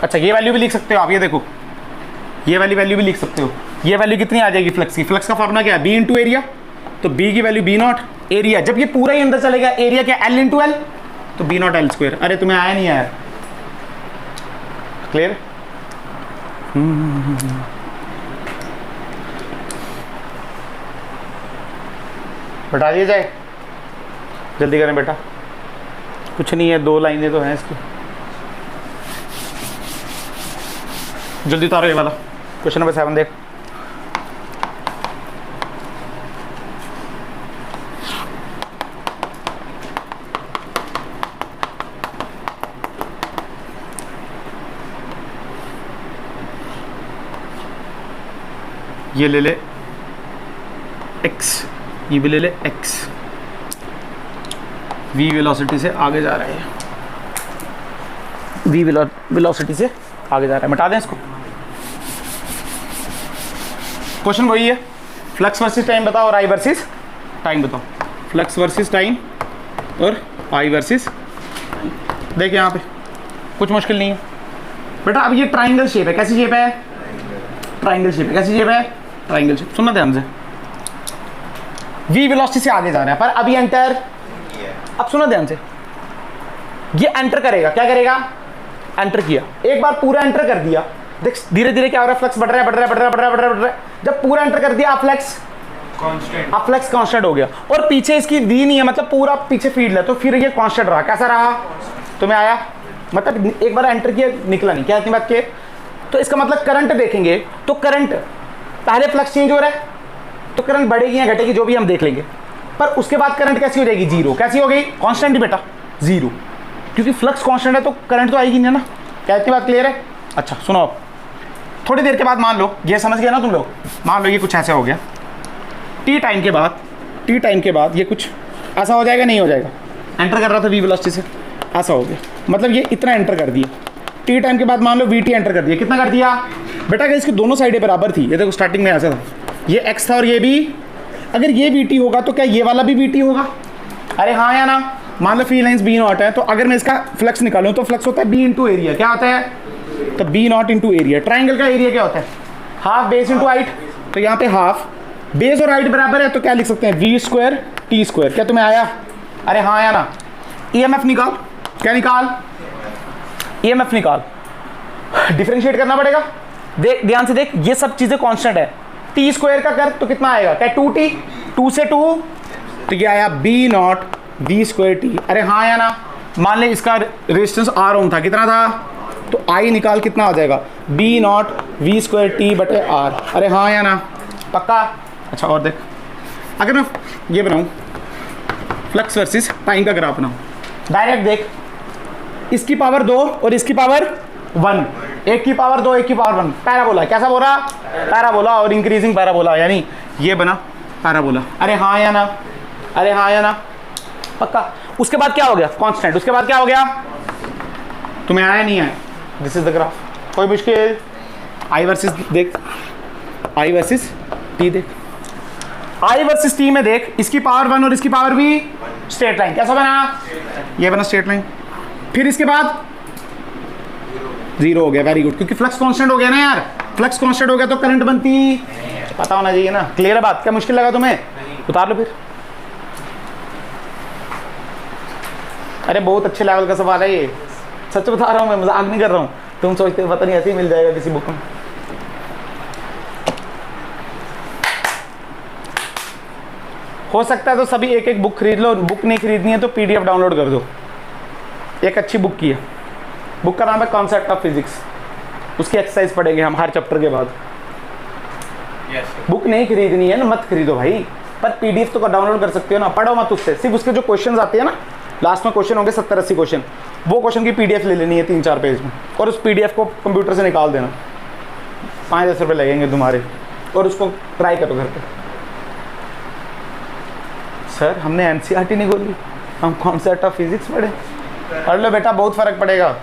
अच्छा ये वैल्यू भी लिख सकते हो आप, ये देखो ये वाली वैल्यू भी लिख सकते हो। ये वैल्यू कितनी आ जाएगी फ्लक्स की? फ्लक्स का फॉर्मूला क्या है? B into area. तो बी की वैल्यू बी नॉट एरिया, जब ये पूरा ही अंदर चलेगा, एरिया क्या? एल इंटू एल, तो बी नॉट एल स्क्वायर। अरे तुम्हें आया नहीं आया? क्लियर? बता दिया जाए, जल्दी करें बेटा, कुछ नहीं है, 2 लाइनें तो हैं इसकी। जल्दी उतारो ये वाला क्वेश्चन नंबर 7 देख। ये ले ले x, ये भी ले ले x, v वेलोसिटी से आगे जा रहा है, v वेलोसिटी से आगे जा रहा है। मिटा दें इसको। क्वेश्चन वही है, फ्लक्स वर्सेस टाइम बताओ और आई वर्सेस टाइम बताओ। फ्लक्स वर्सेस टाइम और आई वर्सेस। देखिए यहाँ पे कुछ मुश्किल नहीं है बेटा। अब ये ट्राइंगल शेप है। कैसी शेप है? ट्राइंगल शेप है। कैसी शेप है? Triangle shape. सुनना ध्यान से, v वेलोसिटी से आगे जा रहा है, पर अभी एंटर। अब सुनो ध्यान से, ये एंटर करेगा। क्या करेगा? एंटर किया, एक बार पूरा एंटर कर दिया। देख धीरे धीरे क्या हो रहा है? फ्लक्स बढ़ रहा है, बढ़ रहा है, बढ़ रहा है, बढ़ रहा है, बढ़ रहा है, बढ़ रहा है। जब पूरा एंटर कर दिया, फ्लक्स कांस्टेंट, अब फ्लक्स कांस्टेंट हो गया। और पीछे इसकी v नहीं है, मतलब पूरा पीछे फील्ड है, तो फिर ये कांस्टेंट रहा। कैसा रहा? तुम्हें आया? मतलब एक बार एंटर किया, निकला नहीं। क्या इतनी बात के? तो इसका मतलब करंट देखेंगे तो करंट, पहले फ्लक्स चेंज हो रहा है तो करंट बढ़ेगी या घटेगी जो भी हम देख लेंगे, पर उसके बाद करंट कैसी हो जाएगी? जीरो। कैसी हो गई? कांस्टेंट ही बेटा, जीरो, क्योंकि फ्लक्स कांस्टेंट है तो करंट तो आएगी नहीं ना। क्या इतनी बात क्लियर है? अच्छा सुनो, अब थोड़ी देर के बाद मान लो, ये समझ गया ना तुम लोग, मान लो ये कुछ ऐसा हो गया, टी टाइम के बाद ये कुछ ऐसा हो जाएगा, नहीं हो जाएगा? एंटर कर रहा था v वेलोसिटी से, ऐसा हो गया, मतलब ये इतना एंटर कर दिया। टी टाइम के बाद मान लो vt एंटर कर दिया। कितना कर दिया बेटा? अगर इसकी दोनों साइडें बराबर थी, ये देखो स्टार्टिंग में ऐसा था, ये x था और ये भी, अगर ये vt होगा तो क्या ये वाला भी vt होगा? अरे हाँ या ना? मान लो फी लाइन्स b नॉट है, तो अगर मैं इसका फ्लक्स निकालूं तो फ्लक्स होता है b इंटू एरिया। क्या होता है? तो b not into area. Triangle का एरिया क्या होता है? Half base into height. तो यहाँ पे हाफ बेस और हाइट बराबर है, तो क्या लिख सकते हैं? v square T square. क्या तुम्हें आया? अरे हाँ या ना? EMF निकाल। क्या निकाल? EMF निकाल। डिफरेंशिएट करना पड़ेगा। देख ध्यान से देख, ये सब चीजें कांस्टेंट है। टी स्क्वायर का कर तो कितना आएगा? क्या 2t, 2 से 2, तो ये आया b not v square t। अरे हाँ या ना? मान ले इसका रेजिस्टेंस r ओम था, कितना था? तो I निकाल, कितना आ जाएगा? b not v square t बटे r। अरे हाँ या ना? पक्का? अच्छा और देख, अगर मैं ये बनाऊं फ्लक्स वर्सेस टाइम का ग्राफ बनाऊं, डायरेक्ट देख, इसकी पावर 2 और इसकी पावर 1, एक की पावर 2 एक की पावर 1, पैराबोला। कैसा बोला? पैराबोला, और इंक्रीजिंग पैराबोला, यानी ये बना पैराबोला। अरे हाँ या ना? अरे हाँ या ना? पक्का। उसके बाद क्या हो गया? कांस्टेंट। उसके बाद क्या हो गया? तुम्हें आया नहीं आया? This is the graph. कोई मुश्किल? आई वर्सेस देख, आई वर्सेस टी देख, आई वर्सेस टी में देख, इसकी पावर 1 और इसकी पावर भी, स्ट्रेट लाइन। कैसा बना? ये बना स्ट्रेट लाइन। फिर इसके बाद 0 हो गया। वेरी गुड, क्योंकि फ्लक्स कांस्टेंट हो गया ना यार। फ्लक्स कांस्टेंट हो गया तो करंट बनती, पता होना चाहिए ना। क्लियर है बात? क्या मुश्किल लगा तुम्हें? उतार लो फिर। अरे बहुत अच्छे लेवल का सवाल है ये, सच बता रहा हूँ मैं, मजाक नहीं कर रहा हूँ। तुम सोचते हो पता नहीं ऐसे ही मिल जाएगा किसी बुक में। हो सकता है तो सभी एक एक बुक खरीद लो, बुक नहीं खरीदनी है तो PDF डाउनलोड कर दो। एक अच्छी बुक की है, बुक का नाम है कॉन्सेप्ट ऑफ फिजिक्स, उसकी एक्सरसाइज पढ़ेंगे हम हर चैप्टर के बाद। बुक नहीं खरीदनी है ना, मत खरीदो भाई, पर PDF तो डाउनलोड कर सकते हो ना, पढ़ो मत उससे, सिर्फ उसके जो क्वेश्चन आते हैं ना, लास्ट में क्वेश्चन होंगे 70-80 क्वेश्चन, वो क्वेश्चन की PDF ले लेनी है 3-4 पेज में, और उस PDF को कंप्यूटर से निकाल देना, 5-10 रुपये लगेंगे तुम्हारे, और उसको ट्राई करो घर पे। सर हमने NCERT नहीं बोली, हम कॉन्सेप्ट ऑफ फिजिक्स पढ़े। पढ़ लो बेटा, बहुत फर्क पड़ेगा।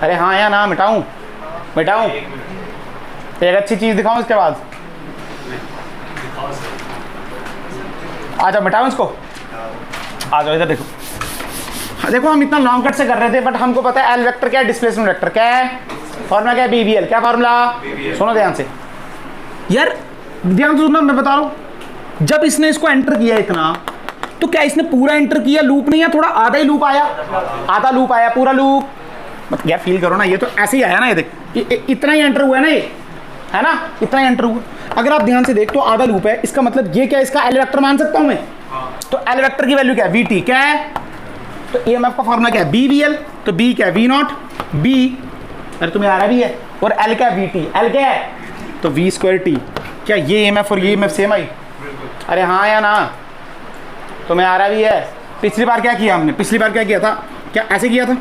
अरे हाँ या ना, मिटाऊं मिटाऊं, एक अच्छी चीज़ दिखाऊं इसके बाद? आ जाओ, मिटाऊं इसको, आ जाओ इधर देखो। हाँ, देखो हम इतना लॉन्ग कट से कर रहे थे, बट हमको पता है एल वेक्टर क्या है, डिस्प्लेसमेंट वेक्टर क्या है, फॉर्मूला क्या है, BBL। क्या फॉर्मूला? सुनो ध्यान से यार, ध्यान से सुनना, मैं बता रहा हूँ। जब इसने इसको एंटर किया इतना, तो क्या इसने पूरा एंटर किया? लूप नहीं है, थोड़ा आधा ही लूप आया, आधा लूप आया, पूरा लूप मतलब यार फील करो ना, ये तो ऐसे ही आया ना, ये देख इतना ही एंटर हुआ है ना, ये है ना, इतना ही एंटर हुआ। अगर आप ध्यान से देख तो आधा लूप है, इसका मतलब ये क्या, इसका एल वेक्टर मान सकता हूं मैं? तो एल वेक्टर की वैल्यू क्या है? VT क्या है? तो EMF का फॉर्मूला क्या है? BBL। तो B क्या है? V0 B, अरे तुम्हें आ रहा भी है, और L क्या है? VT। L क्या है? तो V²T। क्या ये EMF और ये EMF सेम आई? अरे हाँ या ना, तुम्हें आ रहा भी है। पिछली बार क्या किया हमने? पिछली बार क्या किया था? क्या ऐसे किया था?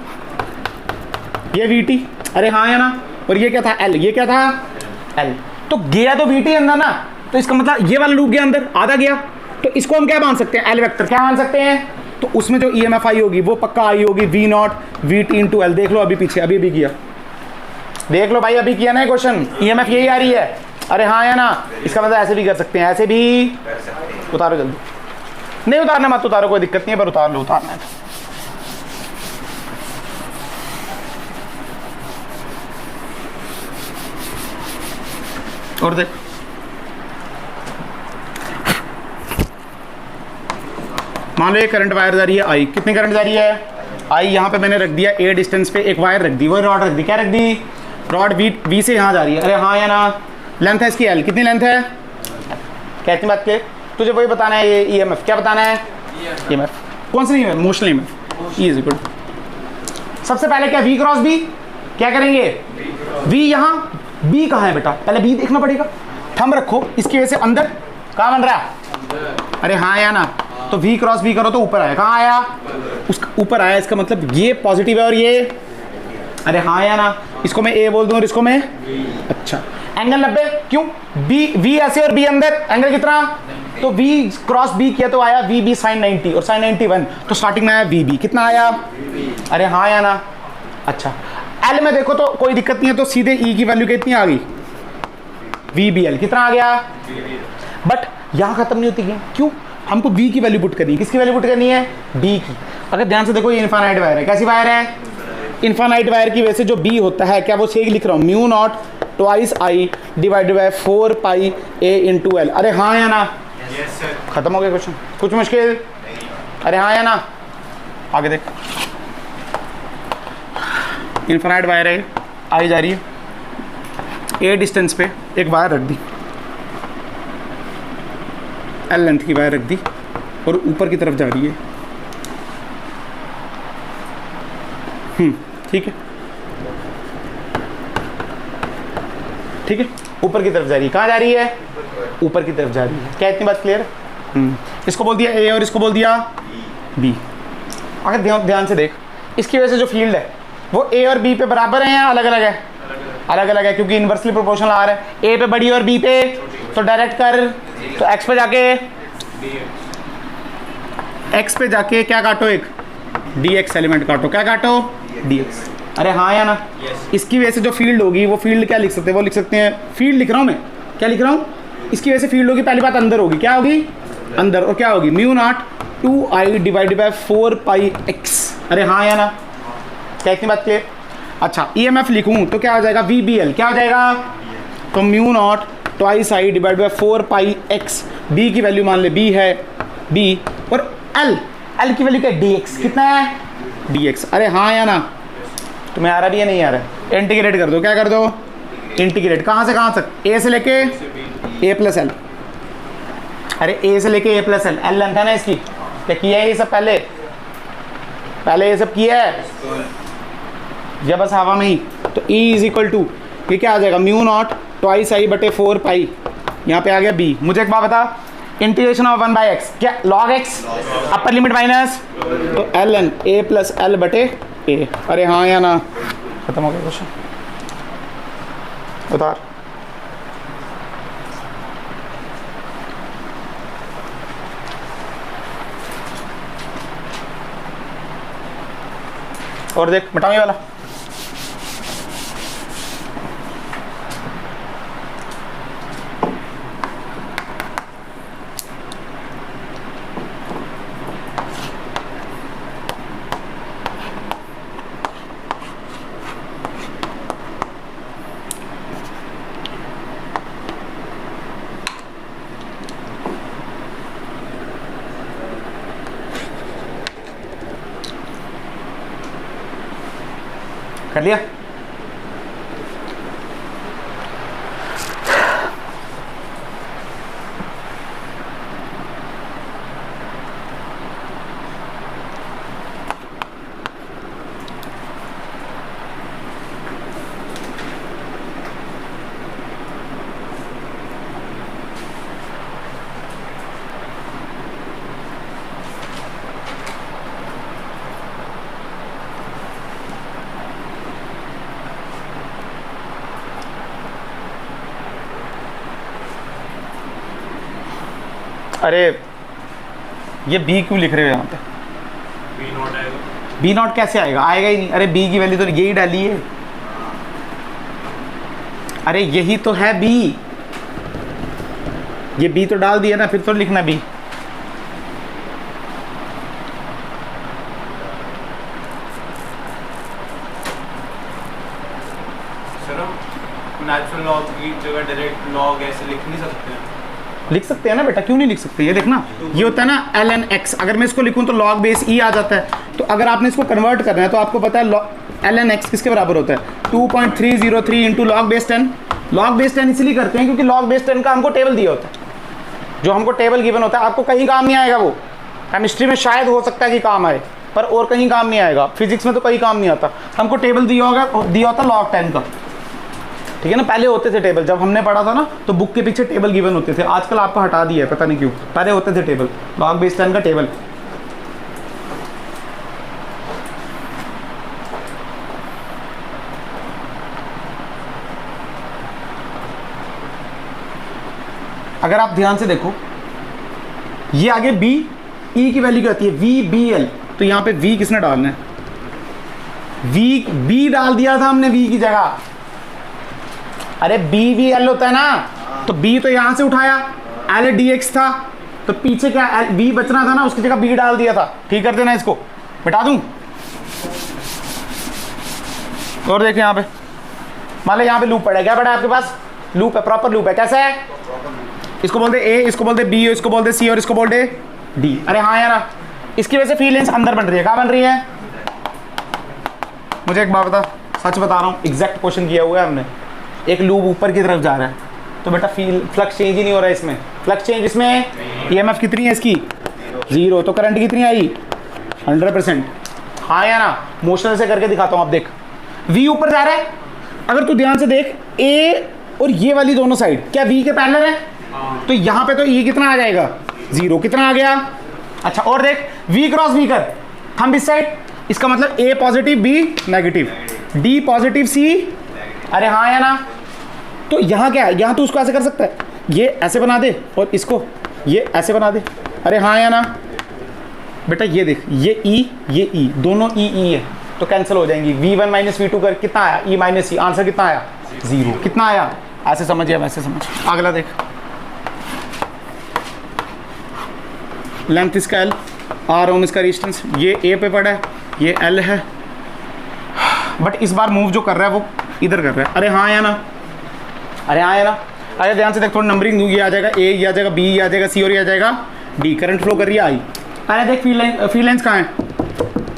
ये VT, अरे हाँ या ना, और ये क्या था? L। ये क्या था? L। तो गया तो VT अंदर ना, तो इसका मतलब ये वाला लूप गया अंदर, आधा गया, तो इसको हम क्या मान सकते हैं? एल वेक्टर क्या मान सकते हैं? तो उसमें जो EMF आई होगी वो पक्का आई होगी V0 VT इंटू L। देख लो अभी पीछे, अभी भी किया, देख लो भाई, अभी किया ना क्वेश्चन, EMF यही आ रही है। अरे हाँ या ना, इसका मतलब ऐसे भी कर सकते हैं, ऐसे भी। उतारो जल्दी, नहीं उतारना मत उतारो, कोई दिक्कत नहीं है, पर उतार लो, उतारना है। और देख, मान लो ये करंट वायर जा रही है I, कितनी करंट जा रही है? I। यहाँ पे मैंने रख दिया A डिस्टेंस पे एक वायर रख दी, वो रॉड रख दी, क्या रख दी? रॉड V से यहाँ जा रही है। अरे हाँ या ना, लेंथ है इसकी L, कितनी लेंथ है? क्या इतनी बात के, तुझे वही बताना है, ये EMF क्या बताना है? EMF कौन सा? EMF motional EMF, is equal. सबसे पहले क्या V क्रॉस B, क्या करेंगे? V यहाँ, B कहाँ है बेटा? पहले B देखना पड़ेगा, थंब रखो, इसकी वजह से अंदर कहाँ बन रहा है? अरे हाँ या ना, तो V क्रॉस B करो तो ऊपर आया, कहाँ आया? उसका ऊपर आया, इसका मतलब ये पॉजिटिव है और ये, अरे हाँ या ना, इसको मैं A बोल दूं और इसको मैं, अच्छा एंगल 90, क्यों? V ऐसे और B अंदर, एंगल कितना? तो V क्रॉस B किया तो आया VB sin 90 और sin 91, तो स्टार्टिंग में आया VB, कितना आया? अरे हाँ या ना, अच्छा L में देखो तो कोई दिक्कत नहीं है, तो सीधे E की वैल्यू कितनी आ गई? VBL, कितना आ गया? बट यहाँ खत्म नहीं होती है, क्यों? हमको B की वैल्यू पुट करनी है, किसकी वैल्यू पुट करनी है? B की। अगर ध्यान से देखो ये इनफाइनाइट वायर है, कैसी वायर है? इनफाइनाइट वायर की वजह से जो B होता है, क्या वो सेक लिख रहा हूँ, μ0 twice I divided by 4 pi A into L। अरे हाँ या ना, खत्म हो गया क्वेश्चन, कुछ मुश्किल? अरे हाँ या ना, आगे देख, इनफाइनाइट वायर है, आई जा रही है, A डिस्टेंस पे एक वायर रख दी, L लेंथ की वायर रख दी, और ऊपर की तरफ जा रही है, ठीक है, ठीक है, ऊपर की तरफ जा रही है, कहाँ जा रही है? ऊपर की तरफ जा रही है। क्या इतनी बात क्लियर है? इसको बोल दिया A और इसको बोल दिया B। अगर ध्यान से देख, इसकी वजह से जो फील्ड है वो A और B पे बराबर है या अलग अलग है? अलग अलग है, क्योंकि इन्वर्सली प्रोपोर्शनल आ रहा है, A पे बड़ी और B पे, तो डायरेक्ट कर, तो X पे जाके, X पे जाके क्या काटो? एक dx एलिमेंट काटो, क्या काटो? dx। अरे हाँ या ना, इसकी वजह से जो फील्ड होगी वो फील्ड क्या लिख सकते हैं? वो लिख सकते हैं, फील्ड लिख रहा हूँ मैं, क्या लिख रहा हूँ? इसकी वजह से फील्ड होगी, पहली बात अंदर होगी, क्या होगी? अंदर, और क्या होगी? μ0 2i डिवाइडेड बाय 4πx। अरे हाँ या ना, क्या इतनी बात क्लियर? अच्छा EMF लिखूं तो क्या हो जाएगा, VBL क्या हो जाएगा, तो mu naught twice I divide by 4πx। B की वैल्यू मान ले बी है बी, और एल की वैल्यू क्या है, dx कितना है dx। अरे हाँ या ना, तुम्हें आ रहा भी या नहीं आ रहा? इंटीग्रेट कर दो, क्या कर दो, इंटीग्रेट। कहाँ से कहाँ तक, ए से लेके a प्लस एल। अरे a से लेके a plus L, L length है ना इसकी, क्या किया है ये सब पहले ये सब किया है या बस हवा में ही? तो E इज इक्वल टू ये क्या आ जाएगा, म्यू नॉट ट्वाइस आई बटे 4π, यहाँ पे आ गया b। मुझे एक बात बता, इंटीग्रेशन ऑफ 1/x क्या log x, upper limit minus, तो ln a प्लस एल बटे a। अरे हाँ या ना, खत्म हो गया क्वेश्चन, उतार। और देख मिटाओ ये वाला, कर लिया? अरे ये बी क्यों लिख रहे हो यहाँ पे, बी नॉट आएगा, बी नॉट कैसे आएगा, आएगा ही नहीं। अरे बी की वैल्यू तो यही डाली है, अरे यही तो है बी, ये बी तो डाल दिया ना, फिर तो लिखना बी। सर हम नेचुरल लॉग की जगह डायरेक्ट लॉग ऐसे लिख नहीं सकते हैं? लिख सकते हैं ना बेटा, क्यों नहीं लिख सकते? ये देखना, ये होता है ना ln x, अगर मैं इसको लिखूं तो log बेस e आ जाता है। तो अगर आपने इसको कन्वर्ट करना है तो आपको पता है ln x किसके बराबर होता है, 2.303 into log base 10। Log base 10 इसलिए करते हैं क्योंकि लॉग बेस 10 का हमको टेबल दिया होता है, जो हमको टेबल गिवन होता है। आपको कहीं काम नहीं आएगा वो, केमिस्ट्री में शायद हो सकता है कि काम आए, पर और कहीं काम नहीं आएगा। फिजिक्स में तो कहीं काम नहीं आता। हमको टेबल दिया होता log 10 का, ठीक है ना। पहले होते थे टेबल, जब हमने पढ़ा था ना तो बुक के पीछे टेबल गिवन होते थे। आजकल आपको हटा दिया है, पता नहीं क्यों, पहले होते थे टेबल, लॉग बेस 10 का टेबल। अगर आप ध्यान से देखो, ये आगे b, e की वैल्यू क्या होती है, VBL। तो यहाँ पे v किसने डालना है, b डाल दिया था हमने v की जगह। अरे BVL होता है ना, तो b तो यहां से उठाया, L dx था, तो पीछे क्या v बचना था ना, उसकी जगह b डाल दिया था। ठीक कर देना, इसको मिटा दूं। और देखिए यहाँ पे मान लो यहाँ पे लूप पड़ा है, क्या पड़ा है आपके पास, लूप है, प्रॉपर लूप है। कैसा है, इसको बोलते a, इसको बोलते b, इसको बोलते c और इसको बोलते d। अरे हाँ यार, इसकी वजह से फील्ड लेंस अंदर बन रही है। कहाँ बन रही है, मुझे एक बात बता, सच बता रहा हूँ, एग्जैक्ट क्वेश्चन किया हुआ है हमने। एक लूप ऊपर की तरफ जा रहा है, तो बेटा फ्लक्स चेंज ही नहीं हो रहा है इसमें। फ्लक्स चेंज इसमें, EMF कितनी है इसकी, 0, तो करंट कितनी आई, 100%। हाँ या ना, मोशन से करके दिखाता हूँ। आप देख, V ऊपर जा रहा है, अगर तू ध्यान से देख, A और ये वाली दोनों साइड क्या V के पैरेलल है, तो यहाँ पे तो E कितना आ जाएगा, 0। कितना आ गया, अच्छा। और देख, V क्रॉस V कर, थंब इस साइड, इसका मतलब A positive B negative, D positive C। अरे हाँ या ना, तो यहाँ क्या है, यहाँ तो उसको ऐसे कर सकता है, ये ऐसे बना दे और इसको ये ऐसे बना दे। अरे हाँ या ना बेटा, ये देख, ये E दोनों E है, तो कैंसिल हो जाएंगी। V1 माइनस V2 कर कितना आया, E माइनस C, आंसर कितना आया, 0। कितना आया, ऐसे समझिए, वैसे समझ। अगला देख, लेंथ इसका L, आर ओम इसका रेजिस्टेंस, ये ए पे पड़ा है, ये एल है, बट इस बार मूव जो कर रहा है वो इधर कर रहा है। अरे हाँ या ना, अरे हाँ या ना, अरे ध्यान से देख, थोड़ा नंबरिंग दूँ, ये आ जाएगा ए, ये आ जाएगा बी, ये आ जाएगा सी और ये आ जाएगा डी। करंट फ्लो कर रही है आई। अरे देख फील्ड लाइन्स कहाँ है,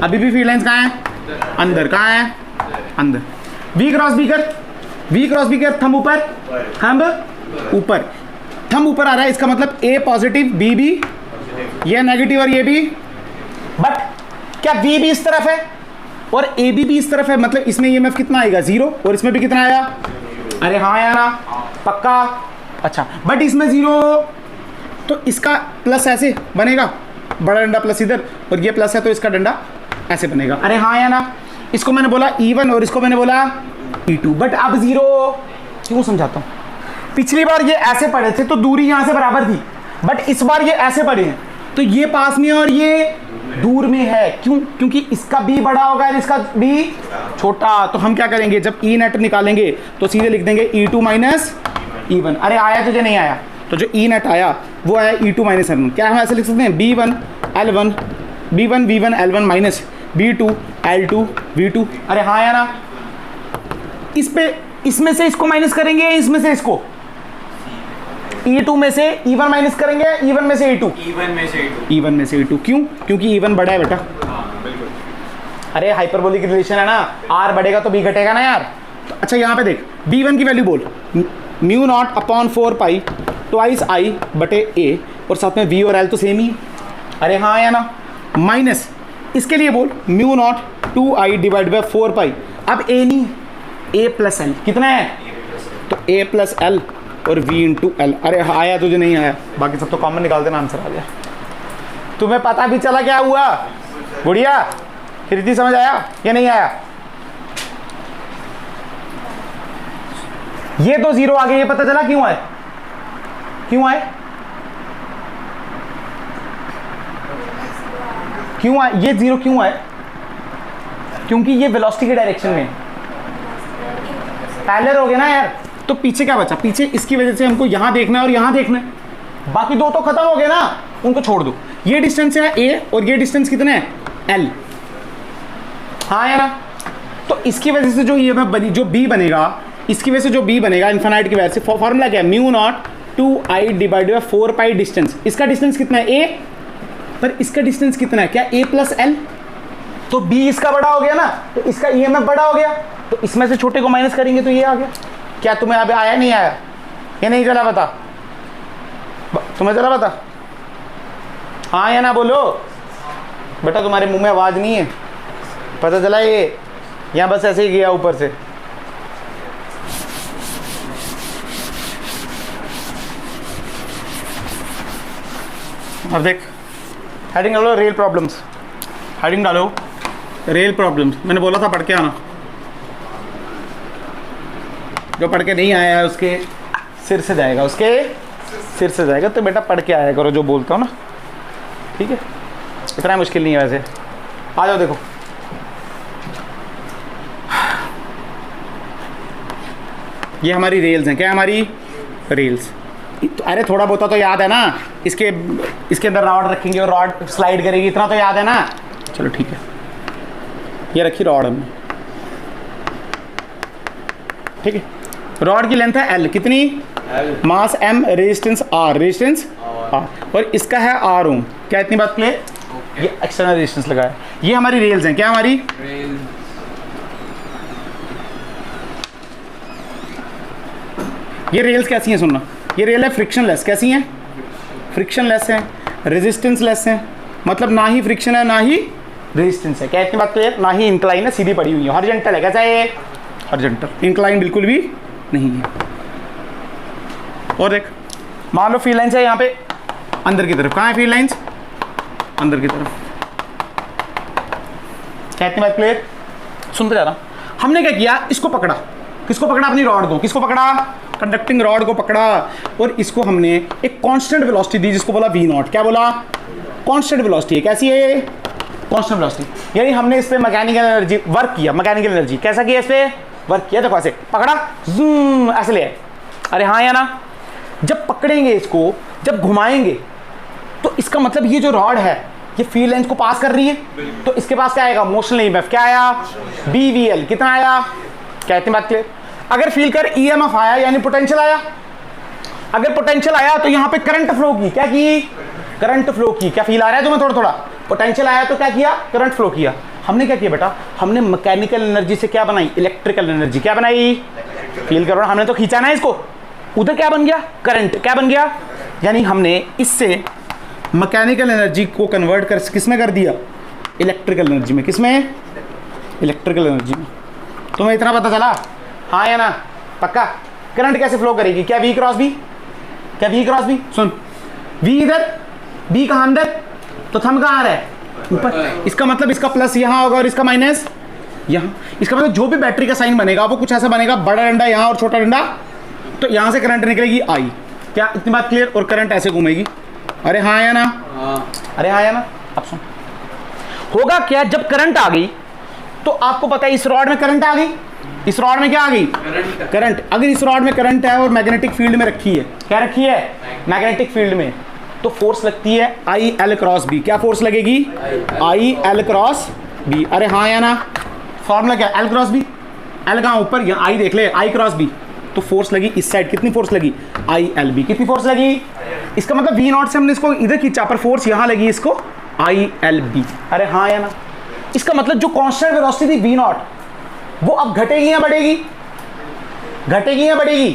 अभी भी फील्ड लाइन्स कहाँ है, अंदर, कहाँ है अंदर। वी क्रॉस बी कर, वी क्रॉस बी कर, थंब ऊपर, थंब ऊपर, थंब ऊपर आ रहा है, इसका मतलब ए पॉजिटिव बी भी, ये नेगेटिव और ये भी। बट क्या वी भी इस तरफ है और ए भी इस तरफ है, मतलब इसमें ईएमएफ कितना आएगा 0 और इसमें भी कितना आया, अरे हाँ यार ना, पक्का। अच्छा बट इसमें 0 तो इसका प्लस ऐसे बनेगा, बड़ा डंडा प्लस इधर, और ये प्लस है तो इसका डंडा ऐसे बनेगा। अरे हाँ या ना, इसको मैंने बोला E1 और इसको मैंने बोला E2, बट अब 0 क्यों समझाता हूँ। पिछली बार ये ऐसे पड़े थे तो दूरी यहाँ से बराबर थी, बट इस बार ये ऐसे पड़े हैं तो ये पास में और ये दूर में है। क्यों? क्योंकि इसका B बड़ा होगा और इसका B छोटा। तो हम क्या करेंगे, जब E नेट निकालेंगे तो सीधे लिख देंगे E2 माइनस E1। अरे आया तुझे, नहीं आया, तो जो E नेट आया वो आया E2 माइनस L1। क्या हम ऐसे लिख सकते हैं, B1 L1 B1 V1 L1 minus B2 L2 V2। अरे हाँ या ना, इस पे इसमें से इसको माइनस करेंगे, इसमें से इसको E2 में से E1 माइनस करेंगे, E1 में से E2, E1 में से E2, E1 में से E2। क्यों? क्योंकि E1 बड़ा है बेटा। हाँ बिल्कुल। अरे हाइपरबोलिक रिलेशन है ना, R बढ़ेगा तो B घटेगा ना यार। तो अच्छा यहाँ पे देख, B1 की वैल्यू बोल, mu naught upon 4 pi twice I बटे A, और साथ में V और L तो सेम ही। अरे हाँ या ना, माइनस इसके लिए बोल mu naught 2I divide by 4 पाई। अब A नहीं, A प्लस L कितना है, तो A प्लस L और V इंटू L। अरे आया तुझे, नहीं आया, बाकी सब तो कॉमन निकाल देना, आंसर आ गया। तुम्हें पता भी चला क्या हुआ गुड़िया, फिर इतनी समझ आया या नहीं आया। ये तो 0 आ गया, ये पता चला क्यों आए, क्यों आए, क्यों आए ये 0 क्यों आए, क्योंकि ये वेलोसिटी के डायरेक्शन में पैरेलल हो गया ना यार। तो पीछे क्या बचा, पीछे इसकी वजह से हमको यहां देखना है और यहां देखना है, बाकी दो तो खत्म हो गए ना, उनको छोड़ दो। ये डिस्टेंस है A और ये डिस्टेंस कितना है L, हाँ या ना। तो इसकी वजह से जो ईएमएफ बनी, जो B बनेगा, इसकी वजह से जो B बनेगा इन्फिनाइट की वजह से, फॉर्मूला क्या है, mu naught 2I divide by 4 pi distance. इसका डिस्टेंस कितना है A, पर इसका डिस्टेंस कितना है, क्या A प्लस L, तो B इसका बड़ा हो गया ना, तो इसका ईएमएफ बड़ा हो गया, तो इसमें से छोटे को माइनस करेंगे तो ये आ गया। क्या तुम्हें अभी आया नहीं आया, ये नहीं चला पता, तुम्हें चला पता, हाँ या ना बोलो बेटा, तुम्हारे मुंह में आवाज नहीं है, पता चला ये, यहाँ बस ऐसे ही गया ऊपर से। अब देख, हेडिंग डालो रेल प्रॉब्लम्स, हेडिंग डालो रेल प्रॉब्लम्स। मैंने बोला था पढ़ के आना, जो पढ़ के नहीं आया है उसके सिर से जाएगा, उसके सिर से जाएगा। तो बेटा पढ़ के आया करो जो बोलता हूँ ना, ठीक है, इतना मुश्किल नहीं है वैसे। आ जाओ देखो, ये हमारी रेल्स हैं, क्या हमारी रेल्स। तो अरे थोड़ा बहुत तो याद है ना, इसके अंदर रॉड रखेंगे और रॉड स्लाइड करेगी, इतना तो याद है ना। चलो ठीक है, ये रखी रॉड हमने, ठीक है। रॉड की लेंथ है L, कितनी, मास M, resistance R, resistance R, और इसका है R ओम। क्या इतनी बात क्लियर, ये एक्सटर्नल रेजिस्टेंस लगा है। ये हमारी रेल्स हैं, क्या हमारी ये रेल्स कैसी हैं सुनना, ये रेल है फ्रिक्शनलेस, कैसी हैं, फ्रिक्शनलेस हैं, रेजिस्टेंस लेस हैं, मतलब ना ही फ्रिक्शन है ना ही रेजिस्टेंस है। क्या इतनी बात क्लियर, ना ही इंक्लाइन है, सीधी पड़ी हुई है, हॉरिजॉन्टल है, कैसा है हॉरिजॉन्टल, इंक्लाइन बिल्कुल भी नहीं है। और देख, मान लो फील्ड लाइन्स है यहाँ पे अंदर की तरफ, कहाँ है फील्ड लाइन्स, अंदर की तरफ। क्या इतनी बात क्लियर, सुनते जा रहा। हमने क्या किया, इसको पकड़ा, किसको पकड़ा, अपनी रॉड को, किसको पकड़ा, कंडक्टिंग रॉड को पकड़ा, और इसको हमने एक कांस्टेंट वेलोसिटी दी जिसको बोला V नॉट। क्या बोला, कांस्टेंट वेलोसिटी है, कैसी है, कांस्टेंट वेलोसिटी। यानी हमने इस पे मैकेनिकल एनर्जी वर्क किया, मैकेनिकल एनर्जी कैसा किया, इस पे वर्क किया। देखो ऐसे पकड़ा, जूम ऐसे ले, अरे हाँ या ना। जब पकड़ेंगे इसको, जब घुमाएंगे, तो इसका मतलब ये जो रॉड है ये फील्ड लेंथ को पास कर रही है, तो इसके पास क्या आएगा, मोशनल ईएमएफ क्या आया, बीवीएल। कितना आया, कहते हैं बात क्लियर। अगर फील कर ईएमएफ आया यानी पोटेंशियल आया, अगर पोटेंशियल आया तो यहां पे करंट फ्लो की, क्या की, करंट फ्लो की। क्या फील आ रहा है तुम्हें, थोड़ा थोड़ा पोटेंशियल आया तो क्या किया, करंट फ्लो किया। हमने क्या किया बेटा, हमने मैकेनिकल एनर्जी से क्या बनाई, इलेक्ट्रिकल एनर्जी। क्या बनाई, फील करो, हमने तो खींचा ना इसको, उधर क्या बन गया, करंट। क्या बन गया, यानी हमने इससे मैकेनिकल एनर्जी को कन्वर्ट कर किस में कर दिया, इलेक्ट्रिकल एनर्जी में। किस में, इलेक्ट्रिकल एनर्जी में। तुम्हें इतना पता चला, हाँ या ना, पक्का। करंट कैसे फ्लो करेगी, क्या वी क्रॉस बी, क्या वी क्रॉस बी, सुन वी इधर, बी कहाँ अंदर, तो थंब कहाँ आ रहा है, ऊपर। इसका मतलब इसका प्लस यहाँ होगा और इसका माइनस यहाँ। इसका मतलब जो भी बैटरी का साइन बनेगा वो कुछ ऐसा बनेगा, बड़ा डंडा यहाँ और छोटा डंडा, तो यहाँ से करंट निकलेगी आई। क्या इतनी बात क्लियर, और करंट ऐसे घूमेगी। अरे हाँ या ना, अरे हाँ या ना। अब सुन, होगा क्या, जब करंट आ गई तो आपको पता है इस रॉड में करंट आ गई, इस रॉड में क्या आ गई, करंट। अगर इस रॉड में करंट है और मैग्नेटिक फील्ड में रखी है, क्या रखी है, मैग्नेटिक फील्ड में, तो फोर्स लगती है आई एल क्रॉस बी। क्या फोर्स लगेगी, आई एल क्रॉस बी। अरे हाँ या ना, फॉर्मूला क्या, एल क्रॉस बी। एल कहाँ, ऊपर, यहाँ आई देख ले, आई क्रॉस बी, तो फोर्स लगी इस साइड। कितनी फोर्स लगी, आई एल बी। कितनी फोर्स लगी, इसका मतलब वी नॉट से हमने इसको इधर खींचा, पर फोर्स यहाँ लगी इसको, आई एल बी। अरे हाँ या ना। इसका मतलब जो कांस्टेंट वेलोसिटी थी वी नॉट, वो अब घटेगी या बढ़ेगी, घटेगी या बढ़ेगी,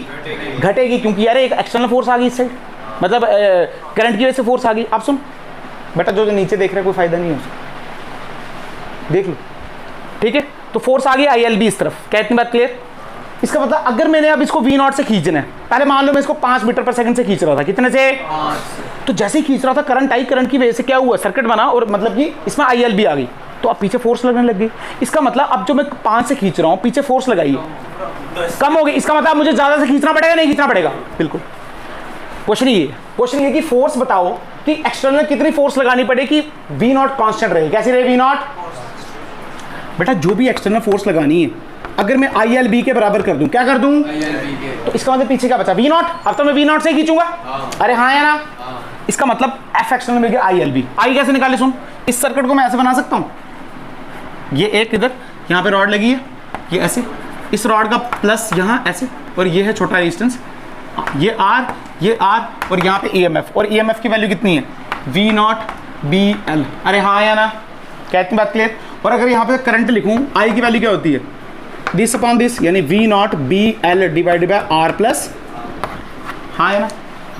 घटेगी, क्योंकि यार एक एक्सटर्नल फोर्स आ गई इस साइड, मतलब करंट की वजह से फोर्स आ गई। आप सुन बेटा, जो नीचे देख रहे कोई फायदा नहीं है उसका, देख लो, ठीक है। तो फोर्स आ गई आई एल बी इस तरफ। क्या इतनी बात क्लियर। इसका मतलब अगर मैंने अब इसको वी नॉट से खींचना है, पहले मान लो मैं इसको 5 मीटर पर सेकंड से खींच रहा था, कितने से, तो जैसे ही खींच रहा था करंट आई, करंट की वजह से क्या हुआ, सर्किट बना, और मतलब कि इसमें आई एल बी आ गई, तो अब पीछे फोर्स लगने लग गई। इसका मतलब अब जो मैं 5 से खींच रहा हूँ, पीछे फोर्स लगाई कम हो गई। इसका मतलब मुझे ज्यादा से खींचना पड़ेगा, नहीं खींचना पड़ेगा, बिल्कुल। क्वेश्चन ये कि फोर्स बताओ कि एक्सटर्नल कितनी फोर्स लगानी पड़ेगी, वी नॉट कांस्टेंट रहे। कैसी रहे, वी नॉट। बेटा जो भी एक्सटर्नल फोर्स लगानी है, अगर मैं आई एल बी के बराबर कर दूं, क्या कर दूं, तो इसका मतलब पीछे क्या बचा, वी नॉट। अब तो मैं वी नॉट से ही खींचूंगा। अरे हाँ या ना। इसका मतलब एफ एक्सटर्नल मिल गया आई एल बी। आई कैसे निकाले, सुन, इस सर्किट को मैं ऐसे बना सकता हूँ, ये एक इधर यहाँ पे रॉड लगी है, ये ऐसे, इस रॉड का प्लस यहाँ ऐसे, और ये है छोटा रेजिस्टेंस, ये आर, ये आर, और यहाँ पे ईएमएफ, और ईएमएफ की वैल्यू कितनी है, वी नॉट बी एल। अरे हाँ या ना, क्या इतनी बात क्लियर। और अगर यहाँ पे करंट लिखूँ, आई की वैल्यू क्या होती है, दिस अपॉन दिस, यानी V naught B L divided by R plus, हाँ है ना,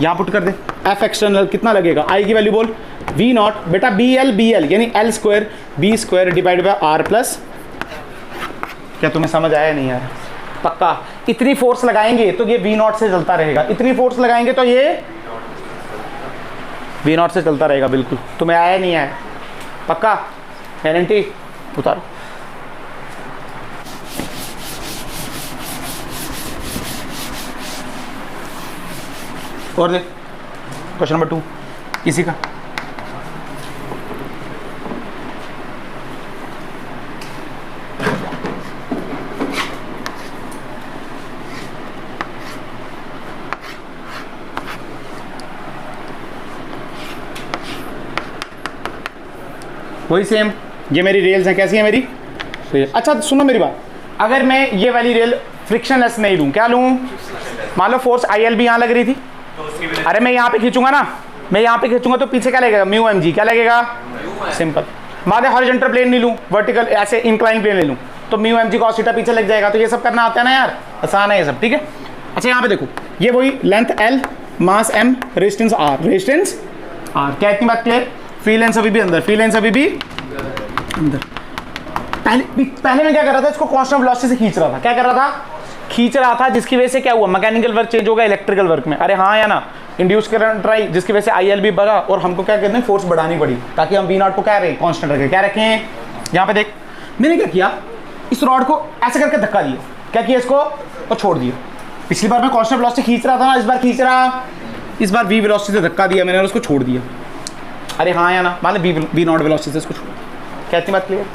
यहाँ पुट कर दे। एफ एक्सटर्नल कितना लगेगा, आई की वैल्यू बोल, वी नॉट बेटा बी एल यानी L square B square divided by R plus. क्या तुम्हें समझ आया नहीं यार, पक्का। इतनी फोर्स लगाएंगे तो ये वी नॉट से चलता रहेगा, इतनी फोर्स लगाएंगे तो ये वी नॉट से चलता रहेगा, बिल्कुल। तुम्हें आया नहीं आया, पक्का, गारंटी। उतारो। और देख क्वेश्चन नंबर 2 किसी का, वही सेम। ये मेरी रेल्स हैं, कैसी है मेरी रेल। अच्छा सुनो मेरी बात, अगर मैं ये वाली रेल फ्रिक्शनलेस नहीं लूँ, क्या लूँ, मान लो फोर्स आई एल बी यहाँ लग रही थी, अरे मैं यहाँ पे खींचूंगा ना, मैं यहाँ पे खींचूंगा तो पीछे क्या लगेगा, म्यू एम जी। क्या लगेगा, सिंपल। मान लो हॉरिजॉन्टल प्लेन नहीं लूँ, वर्टिकल ऐसे इंक्लाइन प्लेन ले लूँ, तो mu M G cos theta पीछे लग जाएगा। तो ये सब करना आता है ना यार, आसान है ये सब, ठीक है। अच्छा यहाँ पे देखो, ये वही length L, mass M, resistance R, resistance R. क्या इतनी बात क्लियर। फ्री लेंस अभी भी अंदर, फ्री लेंस अभी भी अंदर। पहले मैं क्या कर रहा था, इसको कांस्टेंट वेलोसिटी से खींच रहा था। क्या कर रहा था, खींच रहा था, जिसकी वजह से क्या हुआ, मैकेनिकल वर्क चेंज होगा इलेक्ट्रिकल वर्क में। अरे हाँ या ना, इंड्यूस करंट आई, जिसकी वजह से आई एल बी बढ़ा, और हमको क्या कहते हैं, फोर्स बढ़ानी पड़ी, ताकि हम वी नॉट को क्या रहे, कांस्टेंट रखें। क्या रखें, यहाँ पे देख, मैंने क्या किया, इस रॉड को ऐसे करके धक्का दिया, क्या किया, इसको और छोड़ दिया। पिछली बार मैं कांस्टेंट वेलोसिटी खींच रहा था ना, इस बार खींच रहा, इस बार वी वेलोसिटी से धक्का दिया मैंने और उसको छोड़ दिया। अरे हाँ या ना, मान लो वी नॉट वेलोसिटी से इसको छोड़ दिया। क्या इतनी बात क्लियर।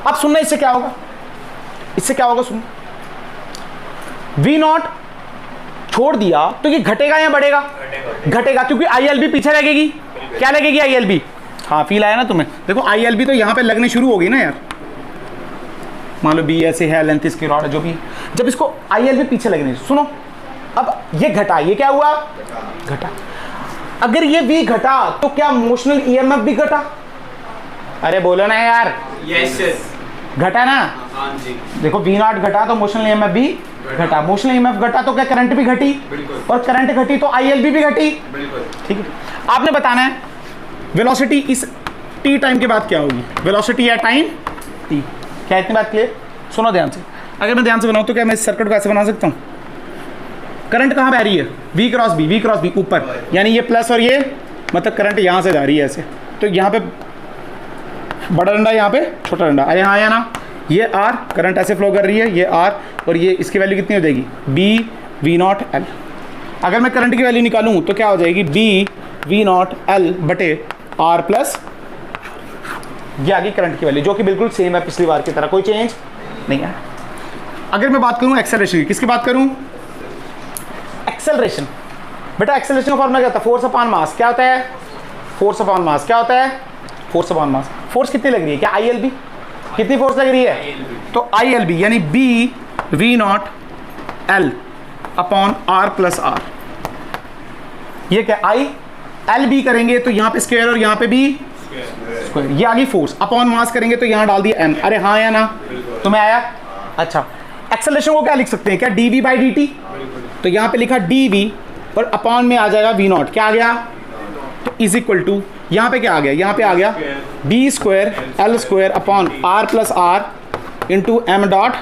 अब सुनना, इससे क्या होगा, इससे क्या होगा, सुन, वी नॉट छोड़ दिया तो ये घटेगा या बढ़ेगा, घटेगा, क्योंकि आई एल बी पीछे लगेगी। क्या लगेगी, आई एल बी, हाँ फील आया ना तुम्हें? देखो आई एल बी तो यहाँ पे लगने शुरू हो गई ना यार, मान लो बी ऐसे है, लेंथ इसकी रॉड है जो भी, जब इसको आई एल बी पीछे लगने, सुनो अब ये घटा, ये क्या हुआ? घटा। अगर ये भी घटा तो क्या मोशनल ईएमएफ भी घटा? अरे बोलो ना यार। यस यस, घटा ना? हाँ जी, देखो वी नॉट घटा तो मोशनल ईएमएफ भी घटा, मोशनल ईएमएफ घटा तो क्या करंट भी घटी, बिल्कुल, और करंट घटी तो आईएलबी भी घटी। बिल्कुल। ठीक है, आपने बताना है वेलोसिटी इस टी टाइम के बाद क्या होगी, वेलोसिटी या टाइम टी। क्या इतनी बात क्लियर? सुनो ध्यान से, अगर मैं ध्यान से बनाऊं तो क्या मैं इस सर्किट को ऐसे बना सकता हूं? करंट कहाँ बह रही है? वी क्रॉस बी ऊपर, यानी ये प्लस और ये मतलब करंट यहाँ से जा रही है ऐसे, तो यहाँ पे बड़ा डंडा, यहाँ पे छोटा डंडा। अरे हाँ या ना? ये आर करंट ऐसे फ्लो कर रही है, ये आर, और ये इसकी वैल्यू कितनी हो जाएगी? B V naught L. अगर मैं करंट की वैल्यू निकालूं तो क्या हो जाएगी? बी वी नॉट एल बटे आर प्लस, ये आ गई करंट की वैल्यू, जो कि बिल्कुल सेम है पिछली बार की तरह, कोई चेंज नहीं है। अगर मैं बात करूं एक्सेलरेशन की, किसकी बात करूं? एक्सेलरेशन। बेटा एक्सेलरेशन का फॉर्मूला क्या होता है? Force upon mass. क्या होता है? Force upon mass. क्या होता है? Force upon mass. फोर्स कितनी लग रही है? क्या आई एल बी? कितनी फोर्स लग रही है? तो आई एल बी यानी B V naught L upon R plus R. ये क्या? आई एल बी करेंगे तो यहाँ पे स्क्वायर और यहाँ पे भी स्क्वायर, ये आ गई फोर्स। अपॉन मास करेंगे तो यहाँ डाल दिया एम। अरे हाँ या ना? तुम्हें आया? अच्छा, एक्सेलरेशन को क्या लिख सकते हैं? क्या D V by D T? तो यहाँ पे लिखा डी वी और अपॉन में आ जाएगा वी नॉट। क्या आ गया? तो इज इक्वल टू, यहाँ पे क्या आ गया? यहाँ पे आ गया B square L square upon R plus R into M dot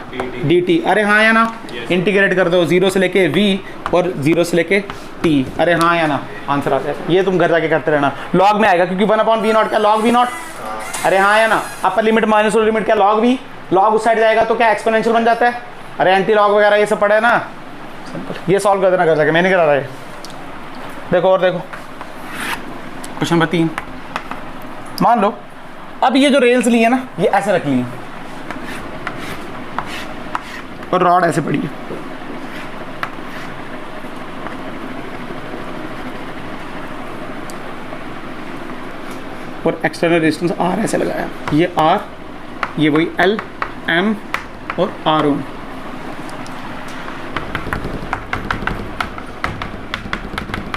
D T. अरे हाँ या ना? इंटीग्रेट कर दो, जीरो से लेके वी और जीरो से लेके टी। अरे हाँ या ना? आंसर आता है। ये तुम घर जाके करते रहना, लॉग में आएगा क्योंकि वन अपॉन वी नॉट क्या लॉग वी नॉट। अरे हाँ या ना? Upper limit minus lower limit क्या लॉग वी, लॉग उस साइड जाएगा तो क्या एक्सपोनेंशियल बन जाता है। अरे एंटी लॉग वगैरह ये सब पढ़े है ना, ये सॉल्व कर देना घर जाके, मैं नहीं करा रहा है। देखो और देखो क्वेश्चन नंबर 3, मान लो अब ये जो रेल्स ली है ना, ये ऐसे रख ली है और रॉड ऐसे पड़ी है, और एक्सटर्नल रेजिस्टेंस आर ऐसे लगाया। ये आर, ये वही एल एम और आर ओम।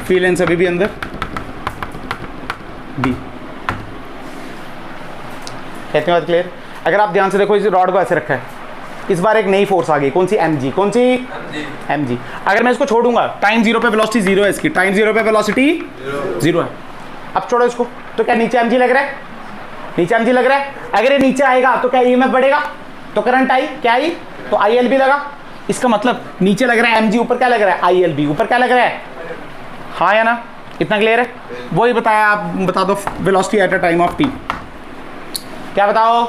फील इन सभी भी अंदर बी। कहते बात क्लियर? अगर आप ध्यान से देखो इस रॉड को ऐसे रखा है, इस बार एक नई फोर्स आ गई, कौन सी? M G. कौन सी? M G. अगर मैं इसको छोड़ूंगा, टाइम जीरो पे वेलोसिटी जीरो है इसकी, टाइम जीरो पे वेलोसिटी जीरो है। अब छोड़ो इसको, तो क्या नीचे एम जी लग रहा है? नीचे एम जी लग रहा है। अगर ये नीचे आएगा तो क्या ईएमएफ बढ़ेगा? तो करंट आई, क्या आई? तो आई एल बी लगा। इसका मतलब नीचे लग रहा है एम जी, ऊपर क्या लग रहा है? I L B. ऊपर क्या लग रहा है? हाँ या ना? इतना क्लियर है? वही बताया। आप बता दो velocity at a time of T. क्या बताओ?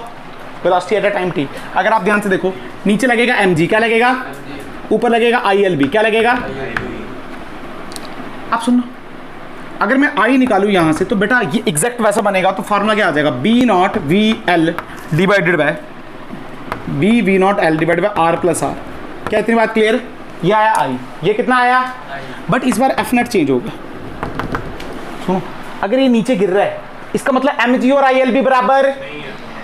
Velocity at a time T. अगर आप ध्यान से देखो, नीचे लगेगा mg, क्या लगेगा? ऊपर लगेगा ILB, क्या लगेगा? आप सुनो, अगर मैं I निकालूं यहां से तो बेटा ये एग्जैक्ट वैसा बनेगा, तो फार्मूला क्या आ जाएगा? B naught V L divided by B V naught L divided by R plus R. क्या इतनी बात क्लियर? ये आया I, ये कितना आया? बट इस बार एफ नेट चेंज हो गया। सुनो, अगर ये नीचे गिर रहा है इसका मतलब mg और ILB बराबर,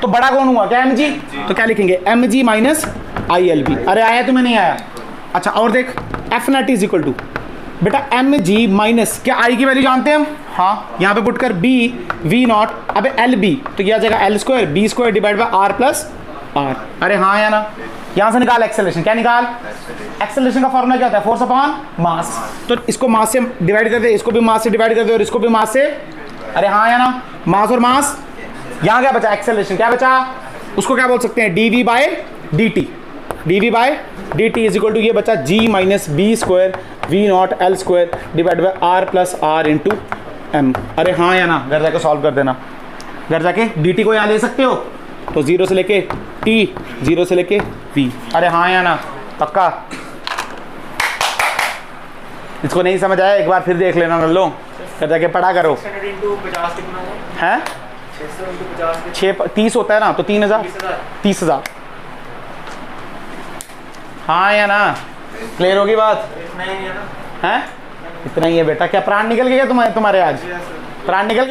तो बड़ा कौन हुआ? क्या mg? तो क्या लिखेंगे? mg minus ILB। अरे आया तुम्हें? नहीं आया? अच्छा, और देख, F net is equal to बेटा mg माइनस, क्या I की वैल्यू जानते हैं हम? हाँ, यहाँ पे पुट कर b v नॉट, अबे LB, तो क्या आ जाएगा L square B square divide by r plus r। अरे हाँ या ना? यहाँ से निकाल एक्सेलरेशन। क्या निकाल? एक्सेलरेशन का फॉर्मूला क्या होता है? Force upon mass. तो इसको मास से डिवाइड कर दे, इसको भी मास से डिवाइड कर दे, और इसको भी मास से। अरे हाँ या ना? मास और मास। यहाँ क्या बचा? एक्सेलरेशन। क्या बचा? उसको क्या बोल सकते हैं? dv by dt। dv by dt is equal to ये बचा g minus B square V naught L square divide by r plus r into M. अरे हाँ या ना? घर जाके सॉल्व कर देना। घर जाके dt को यहाँ ले सकते हो, तो जीरो से लेके t, जीरो से लेके v। अरे हाँ या ना? पक्का? इसको नहीं समझ आया एक बार फिर देख लेना न लो, घर जाके पढ़ा करो। हैं? 30 होता है ना, तो 3000 30,000। हाँ या ना? क्लियर होगी बात? हैं? इतना ही है बेटा। क्या प्राण निकल गया तुम्हारे आज? प्राण निकल